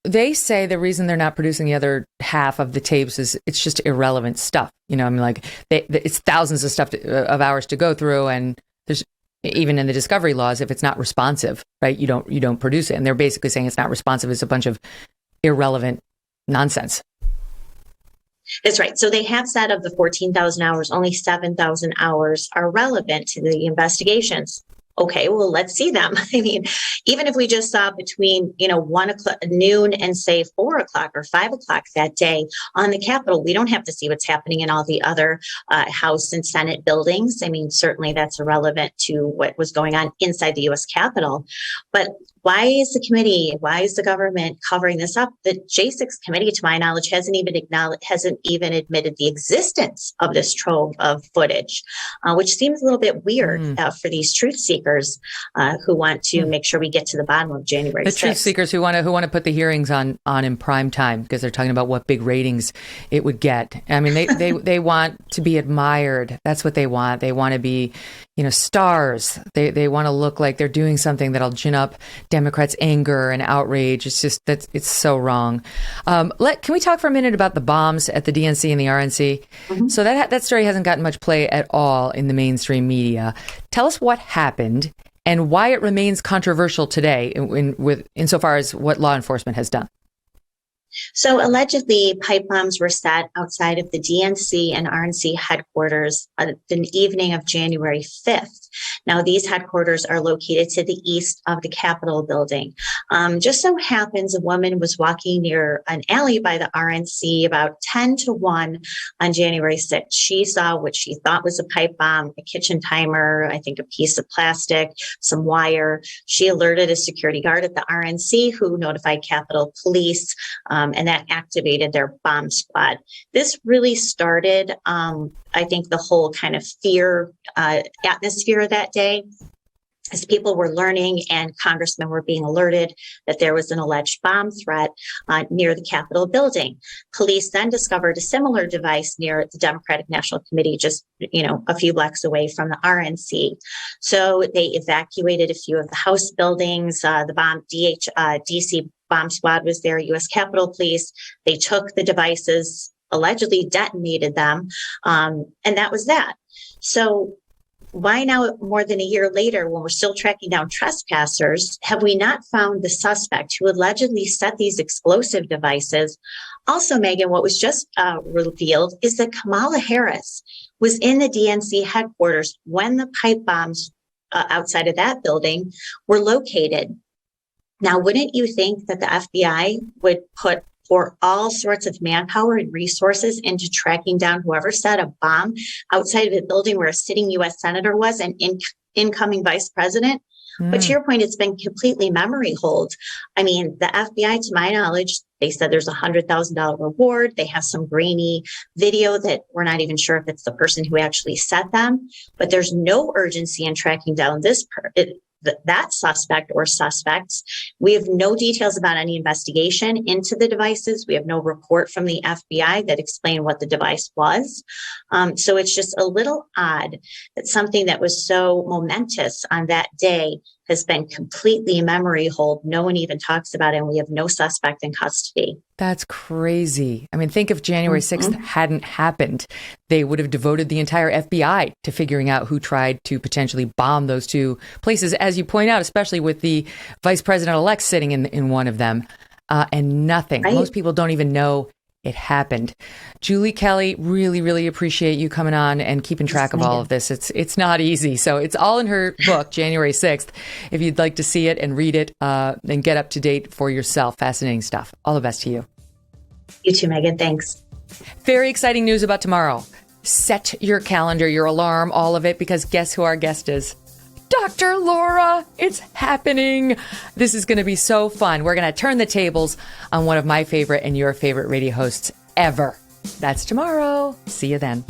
they say the reason they're not producing the other half of the tapes is it's just irrelevant stuff. It's thousands of hours to go through, and there's even in the discovery laws, if it's not responsive, right, you don't produce it. And they're basically saying it's not responsive. It's a bunch of irrelevant nonsense. That's right. So they have said of the 14,000 hours, only 7,000 hours are relevant to the investigations. Okay, well, let's see them. I mean, even if we just saw between, 1 o'clock, noon and say 4 o'clock or 5 o'clock that day on the Capitol, we don't have to see what's happening in all the other House and Senate buildings. I mean, certainly that's irrelevant to what was going on inside the U.S. Capitol. But why is the government covering this up? The J6 committee, to my knowledge, hasn't even admitted the existence of this trove of footage, which seems a little bit weird for these truth seekers who want to make sure we get to the bottom of January 6th. The truth seekers who want to put the hearings on in prime time because they're talking about what big ratings it would get. I mean, they want to be admired. That's what they want. They want to be, stars. They want to look like they're doing something that'll gin up Democrats' anger and outrage. It's just it's so wrong. Can we talk for a minute about the bombs at the DNC and the RNC? Mm-hmm. So that story hasn't gotten much play at all in the mainstream media. Tell us what happened and why it remains controversial today insofar as what law enforcement has done. So allegedly, pipe bombs were set outside of the DNC and RNC headquarters on the evening of January 5th. Now, these headquarters are located to the east of the Capitol building. Just so happens a woman was walking near an alley by the RNC about 10 to 1 on January 6th. She saw what she thought was a pipe bomb, a kitchen timer, I think a piece of plastic, some wire. She alerted a security guard at the RNC who notified Capitol Police, and that activated their bomb squad. This really started, I think, the whole kind of fear atmosphere that day, as people were learning and congressmen were being alerted that there was an alleged bomb threat near the Capitol building. Police then discovered a similar device near the Democratic National Committee, just a few blocks away from the RNC. So they evacuated a few of the House buildings. The DC bomb squad was there, U.S. Capitol Police. They took the devices, allegedly detonated them, and that was that. So why now, more than a year later, when we're still tracking down trespassers, have we not found the suspect who allegedly set these explosive devices? Also, Megyn, what was just revealed is that Kamala Harris was in the DNC headquarters when the pipe bombs outside of that building were located. Now, wouldn't you think that the FBI would pour all sorts of manpower and resources into tracking down whoever set a bomb outside of a building where a sitting U.S. senator was and incoming vice president? But to your point, it's been completely memory hold. I mean, the FBI, to my knowledge, they said there's $100,000 reward. They have some grainy video that we're not even sure if it's the person who actually set them. But there's no urgency in tracking down that suspect or suspects. We have no details about any investigation into the devices. We have no report from the FBI that explained what the device was. So it's just a little odd that something that was so momentous on that day has been completely memory hold. No one even talks about it, and we have no suspect in custody. That's crazy. I mean, think if January 6th hadn't happened, they would have devoted the entire FBI to figuring out who tried to potentially bomb those two places, as you point out, especially with the vice president-elect sitting in one of them, and nothing. Right. Most people don't even know it happened. Julie Kelly, really, really appreciate you coming on and keeping track of all of this. It's not easy. So it's all in her book, January 6th, if you'd like to see it and read it and get up to date for yourself. Fascinating stuff. All the best to you. You too, Megyn. Thanks. Very exciting news about tomorrow. Set your calendar, your alarm, all of it, because guess who our guest is? Dr. Laura, it's happening. This is going to be so fun. We're going to turn the tables on one of my favorite and your favorite radio hosts ever. That's tomorrow. See you then.